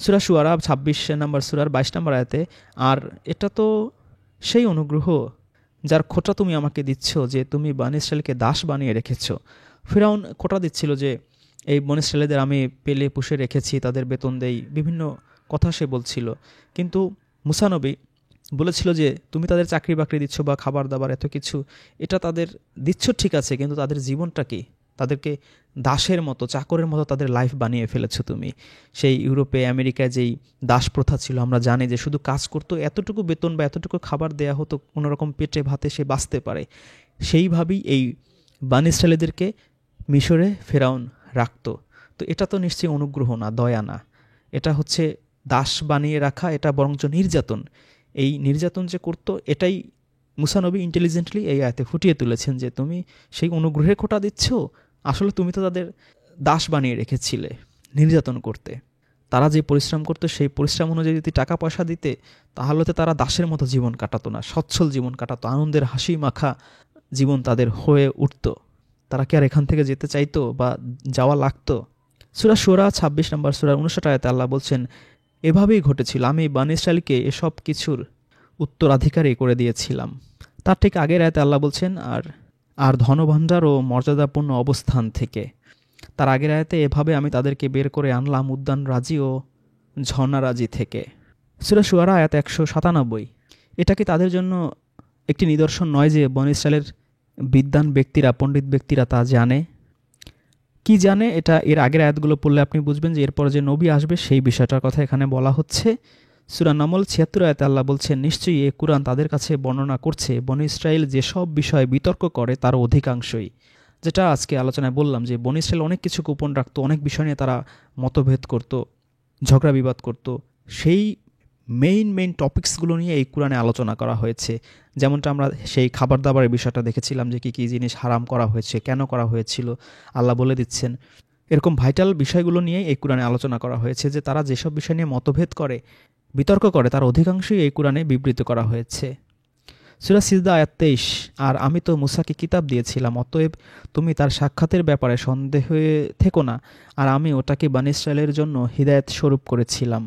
সূরা শুআরা 26 নম্বর সূরার 22 নম্বর আয়াতে আর এটা তো সেই অনুগ্রহ যার খোঁটা তুমি আমাকে দিচ্ছ যে তুমি বনী ইসরাইলকে দাস বানিয়ে রেখেছ। ফিরআউন খোঁটা দিচ্ছিল যে এই বনী ইসরাইলদের আমি পেলে পুষে রেখেছি, তাদের বেতন দেই, বিভিন্ন কথা সে বলছিল। কিন্তু মুসা নবী বলেছিল যে তুমি তাদের চাকরি বাকরি দিচ্ছ বা খাবার দাবার এত কিছু, এটা তাদের দিচ্ছ ঠিক আছে, কিন্তু তাদের জীবনটা কি? তাদেরকে দাসের মতো, চাকরের মতো তাদের লাইফ বানিয়ে ফেলেছো তুমি। সেই ইউরোপে আমেরিকায় যেই দাস প্রথা ছিল, আমরা জানি যে শুধু কাজ করতো, এতটুকু বেতন বা এতটুকু খাবার দেয়া হতো, কোনোরকম পেটে ভাতে সে বাঁচতে পারে। সেইভাবেই এই বনী ইসরাইলদেরকে মিশরে ফেরাউন রাখতো। তো এটা তো নিশ্চয়ই অনুগ্রহ না, দয়া না, এটা হচ্ছে দাস বানিয়ে রাখা, এটা বরঞ্চ নির্যাতন। এই নির্যাতন যে করতো, এটাই মুসা নবী ইন্টেলিজেন্টলি এই আয়াতে ফুটিয়ে তুলেছেন যে তুমি সেই অনুগ্রহের খোঁটা দিচ্ছ, আসলে তুমি তো তাদের দাস বানিয়ে রেখেছিলে নির্যাতন করতে। তারা যে পরিশ্রম করতো সেই পরিশ্রম অনুযায়ী যদি টাকা পয়সা দিতে, তাহলে তো তারা দাসের মতো জীবন কাটাতো না, সচ্ছল জীবন কাটাতো, আনন্দের হাসি মাখা জীবন তাদের হয়ে উঠত। তারা কি আর এখান থেকে যেতে চাইতো বা যাওয়া লাগতো? সূরা শুআরা 26 নম্বর সূরার 59 আয়াতে আল্লাহ বলছেন, এভাবেই ঘটেছিল, আমি বনী ইসরাইলকে এসব কিছুর উত্তরাধিকারী করে দিয়েছিলাম। তার ঠিক আগের আয়াতে আল্লাহ বলছেন আর ধনভাণ্ডার ও মর্যাদাপূর্ণ অবস্থান থেকে। তার আগের আয়াতে এভাবে আমি তাদেরকে বের করে আনলাম উদ্যান রাজি ও ঝর্ণা রাজি থেকে। সূরা শুআরা আয়াত 197। এটা কি তাদের জন্য একটি নিদর্শন নয় যে বনী ইসরাইলের বিদ্বান ব্যক্তিরা, পণ্ডিত ব্যক্তিরা তা জানে? কি জানে? এটা এর আগের আয়াতগুলো পড়লে আপনি বুঝবেন যে এরপর যে নবী আসবে সেই বিষয়টার কথা এখানে বলা হচ্ছে। সূরা নামল 76 আয়াতে আল্লাহ বলছেন, নিশ্চয়ই এ কুরআন তাদের কাছে বর্ণনা করছে বনী ইসরাইল যেসব বিষয়ে বিতর্ক করে তার অধিকাংশই। যেটা আজকে আলোচনায় বললাম যে বনী ইসরাইল অনেক কিছু গোপন রাখতো, অনেক বিষয় নিয়ে তারা মতভেদ করত, ঝগড়া বিবাদ করত। সেই মেইন টপিকসগুলো নিয়ে এই কুরআনে আলোচনা করা হয়েছে। যেমনটা আমরা সেই খাবার দাবারের বিষয়টা দেখেছিলাম যে কী কী জিনিস হারাম করা হয়েছে, কেন করা হয়েছিল, আল্লাহ বলে দিচ্ছেন। এরকম ভাইটাল বিষয়গুলো নিয়ে এই কুরআনে আলোচনা করা হয়েছে যে তারা যেসব বিষয় নিয়ে মতভেদ করে, বিতর্ক করে, তার অধিকাংশই এই কুরআনে বিবৃত করা হয়েছে। সূরা সিজদা আয়াত 23, আর আমি তো মুসাকে কিতাব দিয়েছিলাম, অতএব তুমি তার সাক্ষাতের ব্যাপারে সন্দেহ হয়ে থেকো না, আর আমি ওটাকে বনী ইসরাইলের জন্য হিদায়াত স্বরূপ করেছিলাম।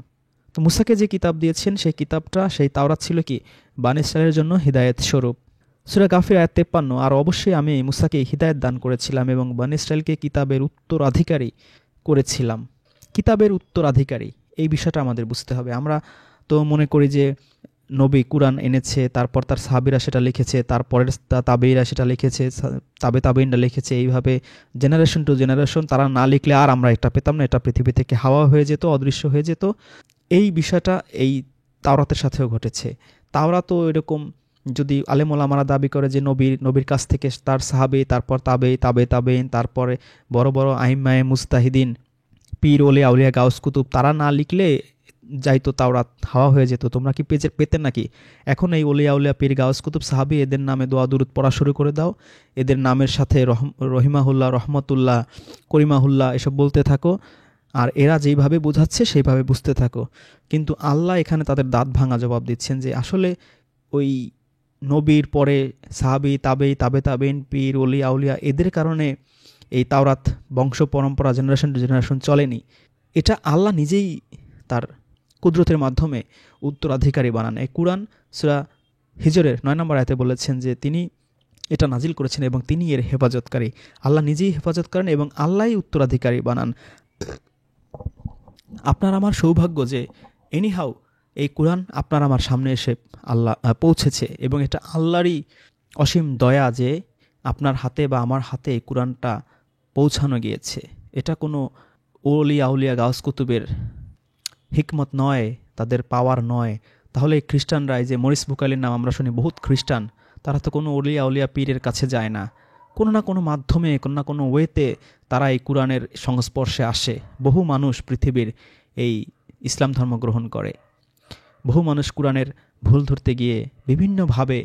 তো মুসাকে যে কিতাব দিয়েছেন সেই কিতাবটা, সেই তাওরাত ছিল কি বনী ইসরাইলের জন্য হিদায়াত স্বরূপ। সূরা গাফির আয়াত 53, আর অবশ্যই আমি মুসাকে হিদায়াত দান করেছিলাম এবং বনী ইসরাইলকে কিতাবের উত্তরাধিকারী করেছিলাম। কিতাবের উত্তরাধিকারী, এই বিষয়টা আমাদের বুঝতে হবে। আমরা তো মনে করি যে নবী কুরআন এনেছে, তারপর তার সাহাবীরা সেটা লিখেছে, তারপরের তাবেঈরা সেটা লিখেছে, তাবেঈনরা লিখেছে, এইভাবে জেনারেশন টু জেনারেশন তারা না লিখলে আর আমরা এটা পেতাম না, এটা পৃথিবী থেকে হাওয়া হয়ে যেত, অদৃশ্য হয়ে যেত। এই বিষয়টা এই তাওরাতের সাথেও ঘটেছে। তাওরাতও এরকম, যদি আলেম ওলামারা দাবি করে যে নবীর কাছ থেকে তার সাহাবী, তারপর তাবেঈন, তারপরে বড় বড় আইম্মায়ে মুজতাহিদিন, পীর ওলিয়া আউলিয়া গাউস কুতুব, তারা না লিখলে যাইতো তাওরাত হাওয়া হয়ে যেত। তোমরা কি পেতেন নাকি? এখন এই ওলিয়া আউলিয়া পীর গাউস কুতুব সাহাবী, এদের নামে দোয়া দুরুদ পড়া শুরু করে দাও, এদের নামের সাথে রহিমাহুল্লাহ, রহমতুল্লাহ, করিমাহুল্লাহ এসব বলতে থাকো, আর এরা যেইভাবে বোঝাচ্ছে সেইভাবে বুঝতে থাকো। কিন্তু আল্লাহ এখানে তাদের দাঁত ভাঙা জবাব দিচ্ছেন যে আসলে ওই নবীর পরে সাহাবী, তাবেঈন, পীর ওলিয়া আউলিয়া, এদের কারণে এই তাওরাত বংশ পরম্পরা জেনারেশন টু জেনারেশন চলেনি। এটা আল্লাহ নিজেই তার কুদরতের মাধ্যমে উত্তরাধিকারী বানান। এই কুরআন সূরা হিজরের 9 নম্বর আয়াতে বলেছেন যে তিনি এটা নাজিল করেছেন এবং তিনি এর হেফাজতকারী। আল্লাহ নিজেই হেফাজত করেন এবং আল্লাহই উত্তরাধিকারী বানান। আপনার আমার সৌভাগ্য যে এনিহাউ এই কুরআন আপনার আমার সামনে এসে আল্লাহ পৌঁছেছে, এবং এটা আল্লাহরই অসীম দয়া যে আপনার হাতে বা আমার হাতে এই কুরআনটা পৌঁছানো গিয়েছে। এটা কোনো ওলিয়া আউলিয়া গাউস কুতুবের হিকমত নয়, তাদের পাওয়ার নয়। তাহলে এই খ্রিস্টানরা, এই যে মরিস বুকালির নাম আমরা শুনি, বহুত খ্রিস্টান, তারা তো কোনো ওলিয়া আউলিয়া পীরের কাছে যায় না, কোনো না কোনো মাধ্যমে, কোনো না কোনো ওয়েতে তারা এই কুরআনের সংস্পর্শে আসে। বহু মানুষ পৃথিবীর এই ইসলাম ধর্ম গ্রহণ করে, বহু মানুষ কুরআনের ভুল ধরতে গিয়ে বিভিন্নভাবে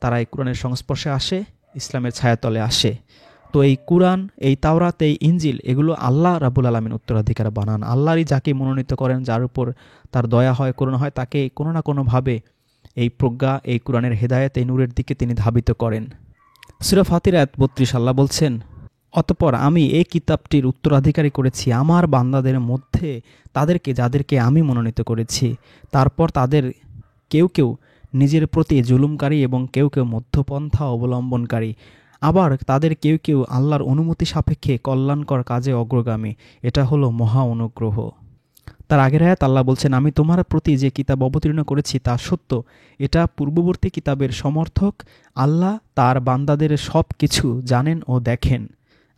তারা এই কুরআনের সংস্পর্শে আসে, ইসলামের ছায়াতলে আসে। তো এই কুরআন, এই তাওরাত, এই ইনজিল, এগুলো আল্লাহ রাব্বুল আলামিন উত্তরাধিকার বানান। আল্লাহরই যাকে মনোনীত করেন, যার উপর তার দয়া হয়, করুণা হয়, তাকে কোনো না কোনোভাবে এই প্রজ্ঞা, এই কুরআনের হেদায়েত, এই নূরের দিকে তিনি ধাবিত করেন। সূরা ফাতির আয়াত ৩২ আল্লাহ বলছেন, অতঃপর আমি এই কিতাবটির উত্তরাধিকারী করেছি আমার বান্দাদের মধ্যে তাদেরকে যাদেরকে আমি মনোনীত করেছি। তারপর তাদের কেউ কেউ নিজের প্রতি জুলুমকারী এবং কেউ কেউ মধ্যপন্থা অবলম্বনকারী, আবার তাদের কেউ কেউ আল্লাহর অনুমতি সাপেক্ষে কল্যাণকর কাজে অগ্রগামী। এটা হলো মহা অনুগ্রহ। তার আগের আয়াত আল্লাহ বলছেন, আমি তোমার প্রতি যে কিতাব অবতীর্ণ করেছি তা সত্য, এটা পূর্ববর্তী কিতাবের সমর্থক। আল্লাহ তার বান্দাদের সব কিছু জানেন ও দেখেন।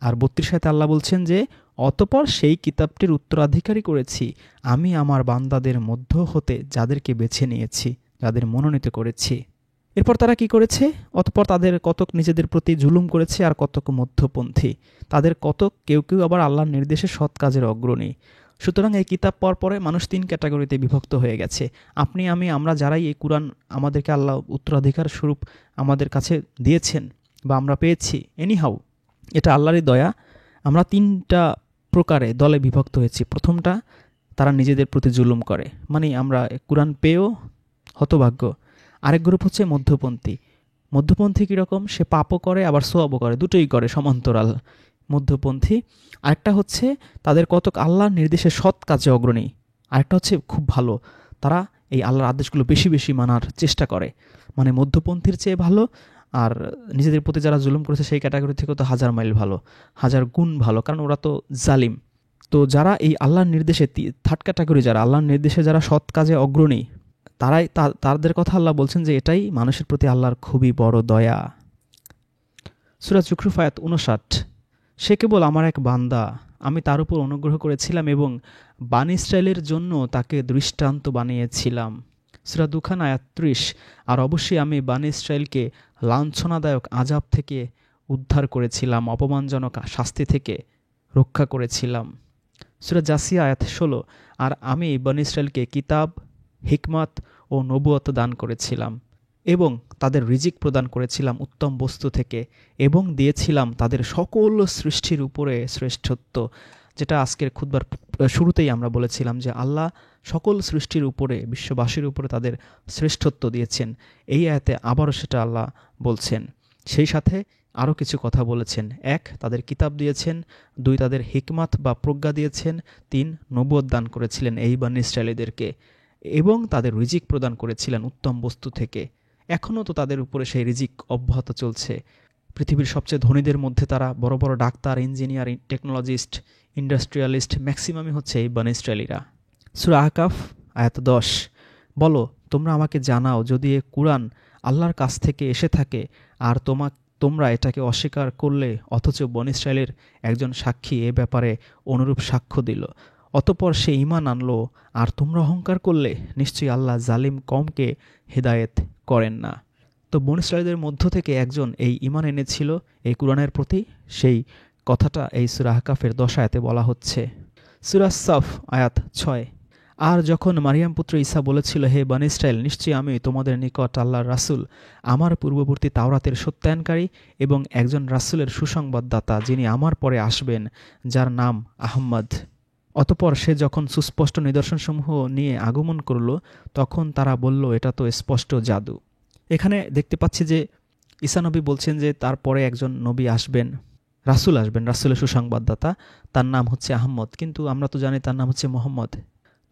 আর ৩২ আয়াতে আল্লাহ বলছেন যে, অতঃপর সেই কিতাবটির উত্তরাধিকারী করেছি আমি আমার বান্দাদের মধ্য হতে যাদেরকে বেছে নিয়েছি, যাদের মনোনীত করেছি। এরপর তারা কি করেছে? অতঃপর তাদের কতক নিজেদের প্রতি জুলুম করেছে আর কতক মধ্যপন্থী, তাদের কতক কেউ কেউ আবার আল্লাহর নির্দেশে সৎ কাজের অগ্রণী। সুতরাং এই কিতাব পাওয়ার পরে মানুষ ৩ ক্যাটাগরিতে বিভক্ত হয়ে গেছে। আপনি আমি আমরা যারাই এই কুরআন আমাদেরকে আল্লাহ উত্তরাধিকার স্বরূপ আমাদের কাছে দিয়েছেন বা আমরা পেয়েছি, এনিহাউ এটা আল্লাহরই দয়া। আমরা ৩টা প্রকারে দলে বিভক্ত হয়েছি। প্রথমটা, তারা নিজেদের প্রতি জুলুম করে, মানে আমরা কুরআন পেয়েও হতভাগ্য। আরেক গ্রুপ হচ্ছে মধ্যপন্থী। মধ্যপন্থী কীরকম? সে পাপও করে আবার সোয়াবও করে, দুটোই করে সমান্তরাল, মধ্যপন্থী। আরেকটা হচ্ছে তাদের কতক আল্লাহর নির্দেশে সৎ কাজে অগ্রণী। আরেকটা হচ্ছে খুব ভালো, তারা এই আল্লাহর আদেশগুলো বেশি বেশি মানার চেষ্টা করে, মানে মধ্যপন্থীর চেয়ে ভালো। আর নিজেদের প্রতি যারা জুলুম করেছে সেই ক্যাটাগরি থেকেও তো 1000 মাইল ভালো, 1000 গুণ ভালো, কারণ ওরা তো জালিম। তো যারা এই আল্লাহর নির্দেশে, থার্ড ক্যাটাগরি যারা আল্লাহর নির্দেশে যারা সৎ কাজে অগ্রণী, তারাই তাদের কথা আল্লাহ বলছেন যে এটাই মানুষের প্রতি আল্লাহর খুবই বড় দয়া। সূরা যুখরুফ আয়াত ৫৯, সে কেবল আমার এক বান্দা, আমি তার উপর অনুগ্রহ করেছিলাম এবং বানী ইসরায়েলের জন্য তাকে দৃষ্টান্ত বানিয়েছিলাম। সূরা দুখান আয়াত ৩০, আর অবশ্যই আমি বানী ইসরায়েলকে লাঞ্ছনাদায়ক আযাব থেকে উদ্ধার করেছিলাম, অপমানজনক শাস্তি থেকে রক্ষা করেছিলাম। সূরা জাসিয়া আয়াত ১৬, আর আমি বানী ইসরায়েলকে কিতাব, হিকমত ও নবুয়ত দান করেছিলাম এবং তাদের রিজিক প্রদান করেছিলাম উত্তম বস্তু থেকে এবং দিয়েছিলাম তাদের সকল সৃষ্টির উপরে শ্রেষ্ঠত্ব। যেটা আজকের খুতবার শুরুতেই আমরা বলেছিলাম যে আল্লাহ সকল সৃষ্টির উপরে, বিশ্ববাসীর উপরে তাদের শ্রেষ্ঠত্ব দিয়েছেন। এই আয়াতে আবারও সেটা আল্লাহ বলছেন। সেই সাথে আরও কিছু কথা বলেছেন। ১, তাদের কিতাব দিয়েছেন। ২, তাদের হিকমত বা প্রজ্ঞা দিয়েছেন। ৩, নবুয়ত দান করেছিলেন এই বানী ইসরায়েলীদেরকে এবং তাদের রিজিক প্রদান করেছিলেন উত্তম বস্তু থেকে। এখনও তো তাদের উপরে সেই রিজিক অব্যাহত চলছে। পৃথিবীর সবচেয়ে ধনীদের মধ্যে তারা বড় বড় ডাক্তার, ইঞ্জিনিয়ার, টেকনোলজিস্ট, ইন্ডাস্ট্রিয়ালিস্ট ম্যাক্সিমামই হচ্ছে এই বানী ইসরায়েলীরা। সূরা আহকাফ আয়াত ১০, বলো তোমরা আমাকে জানাও যদি এ কুরআন আল্লাহর কাছ থেকে এসে থাকে আর তোমরা এটাকে অস্বীকার করলে অথচ বনী ইসরায়েলের একজন সাক্ষী এ ব্যাপারে অনুরূপ সাক্ষ্য দিল, অতঃপর সে ঈমান আনলো আর তোমরা অহংকার করলে, নিশ্চয়ই আল্লাহ জালিম কওমকে হেদায়েত করেন না। তো বনী ইসরায়েলদের মধ্য থেকে একজন এই ঈমান এনেছিল এই কুরআনের প্রতি, সেই কথাটা এই সূরা আহকাফের ১০ আয়াতে বলা হচ্ছে। সূরা সাফ আয়াত ৬, আর যখন মারিয়াম পুত্র ঈসা বলেছিল, হে বনী ইসরায়েল, নিশ্চয়ই আমি তোমাদের নিকট আল্লাহর রাসূল, আমার পূর্ববর্তী তাওরাতের সত্যায়নকারী এবং একজন রাসূলের সুসংবাদদাতা, যিনি আমার পরে আসবেন, যার নাম আহমদ। অতঃপর সে যখন সুস্পষ্ট নিদর্শনসমূহ নিয়ে আগমন করল তখন তারা বলল, এটা তো স্পষ্ট জাদু। এখানে দেখতে পাচ্ছি যে ঈসা নবী বলছেন যে তারপরে একজন নবী আসবেন, রাসূল আসবেন, রাসূলের সুসংবাদদাতা, তার নাম হচ্ছে আহমদ, কিন্তু আমরা তো জানি তার নাম হচ্ছে মুহাম্মদ।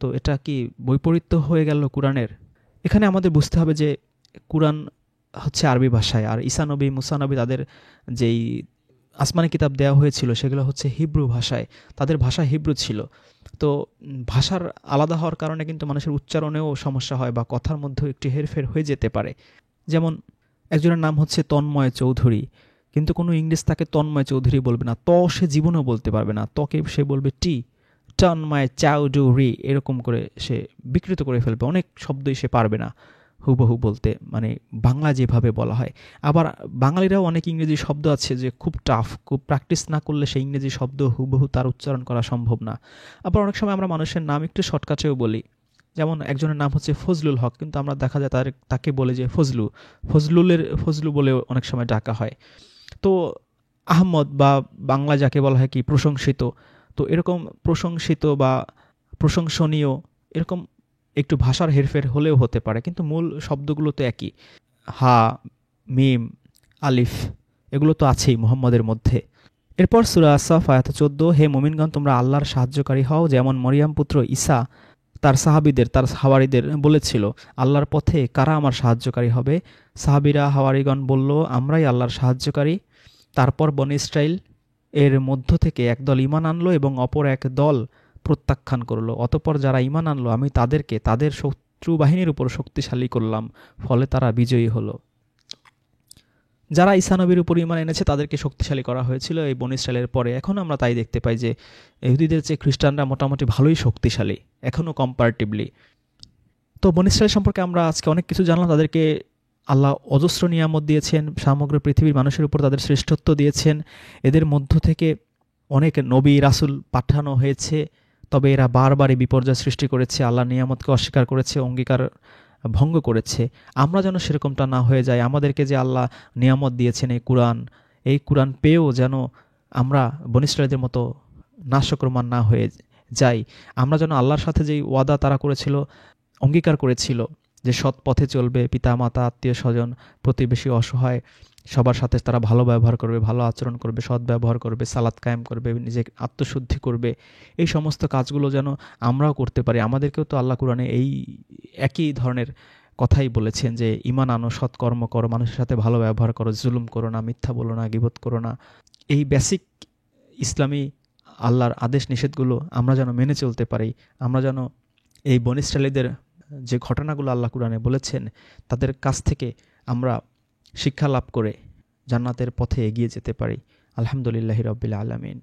তো এটা কি বৈপরীত্য হয়ে গেল কুরআনের? এখানে আমাদের বুঝতে হবে যে কুরআন হচ্ছে আরবি ভাষায়, আর ঈসা নবী, মুসা নবী তাদের যেই আসমানি কিতাব দেওয়া হয়েছিল সেগুলো হচ্ছে হিব্রু ভাষায়, তাদের ভাষা হিব্রু ছিল। তো ভাষার আলাদা হওয়ার কারণে কিন্তু মানুষের উচ্চারণেও সমস্যা হয় বা কথার মধ্যেও একটি হেরফের হয়ে যেতে পারে। যেমন একজনের নাম হচ্ছে তন্ময় চৌধুরী, কিন্তু কোনো ইংরেজ তাকে তন্ময় চৌধুরী বলবে না, ত সে জীবনেও বলতে পারবে না, তকে সে বলবে টি, তন্ময় চৌধুরী, এরকম করে সে বিকৃত করে ফেলবে, অনেক শব্দই সে পারবে না হুবহু বলতে, মানে বাংলা যেভাবে বলা হয়। আবার বাঙালিরাও অনেক ইংরেজি শব্দ আছে যে খুব টাফ, খুব প্র্যাকটিস না করলে সেই ইংরেজি শব্দ হুবহু তার উচ্চারণ করা সম্ভব না। আবার অনেক সময় আমরা মানুষের নাম একটু শর্টকাটেও বলি, যেমন একজনের নাম হচ্ছে ফজলুল হক, কিন্তু আমরা দেখা যায় তাকে বলে যে ফজলু বলে অনেক সময় ডাকা হয়। তো আহমদ বা বাংলা যাকে বলা হয় কি প্রশংসিত, তো এরকম প্রশংসিত বা প্রশংসনীয়, এরকম একটু ভাষার হেরফের হলেও হতে পারে, কিন্তু মূল শব্দগুলো তো একই। হা, মিম, আলিফ, এগুলো তো আছেই মুহাম্মদের মধ্যে। এরপর সূরা আস-সাফ আয়াত 14, হে মুমিনগণ, তোমরা আল্লাহর সাহায্যকারী হও, যেমন মরিয়াম পুত্র ঈসা তার সাহাবীদের, তার হাওয়ারীদের বলেছিল, আল্লাহর পথে কারা আমার সাহায্যকারী হবে? সাহাবীরা, হাওয়ারীগণ বলল, আমরাই আল্লাহর সাহায্যকারী। তারপর বনী ইসরাইল এর মধ্য থেকে একদল ঈমান আনলো এবং অপর এক দল প্রত্যাখ্যান করল। অতঃপর যারা ঈমান আনলো আমি তাদেরকে তাদের শত্রু বাহিনীর উপর শক্তিশালী করলাম, ফলে তারা বিজয়ী হলো। যারা ঈসা নবীর উপর ঈমান এনেছে তাদেরকে শক্তিশালী করা হয়েছিল এই বনী ইসরাইলের পরে। এখন আমরা তাই দেখতে পাই যে ইহুদিদের চেয়ে খ্রিস্টানরা মোটামুটি ভালোই শক্তিশালী এখনও কম্পারেটিভলি। তো বনী ইসরাইল সম্পর্কে আমরা আজকে অনেক কিছু জানলাম। তাদেরকে আল্লাহ অজস্র নিয়ামত দিয়েছেন, সমগ্র পৃথিবীর মানুষের উপর তাদের শ্রেষ্ঠত্ব দিয়েছেন। এদের মধ্য থেকে অনেক নবী রাসূল পাঠানো হয়েছে, তবে এরা বারবারই বিপর্যয় সৃষ্টি করেছে, আল্লাহর নিয়ামতকে অস্বীকার করেছে, অঙ্গীকার ভঙ্গ করেছে। আমরা যেন সেরকমটা না হয়ে যায়। আমাদেরকে যে আল্লাহ নিয়ামত দিয়েছেন এই কুরআন পেয়েও যেন আমরা বনী ইসরাইলদের মতো নাশকরমান না হয়ে যাই। আমরা যেন আল্লাহর সাথে যেই ওয়াদা তারা করেছিল, অঙ্গীকার করেছিল যে সৎ পথে চলবে, পিতামাতা, আত্মীয় স্বজন, প্রতিবেশী, অসহায় সবার সাথে তারা ভালো ব্যবহার করবে, ভালো আচরণ করবে, সৎ ব্যবহার করবে, সালাত কায়েম করবে, নিজে আত্মশুদ্ধি করবে, এই সমস্ত কাজগুলো যেন আমরাও করতে পারি। আমাদেরকেও তো আল্লাহ কুরআনে এই একই ধরনের কথাই বলেছেন যে ঈমান আনো, সৎকর্ম করো, মানুষের সাথে ভালো ব্যবহার করো, জুলুম করো না, মিথ্যা বলো না, গীবত করো না। এই বেসিক ইসলামী আল্লাহর আদেশ নিষেধগুলো আমরা যেন মেনে চলতে পারি। আমরা যেন এই বনী ইসরাইলীদের যে ঘটনাগুলো আল্লাহ কুরআনে বলেছেন তাদের কাছ থেকে আমরা শিক্ষা লাভ করে জান্নাতের পথে এগিয়ে যেতে পারি। আলহামদুলিল্লাহি রাব্বিল আলামিন।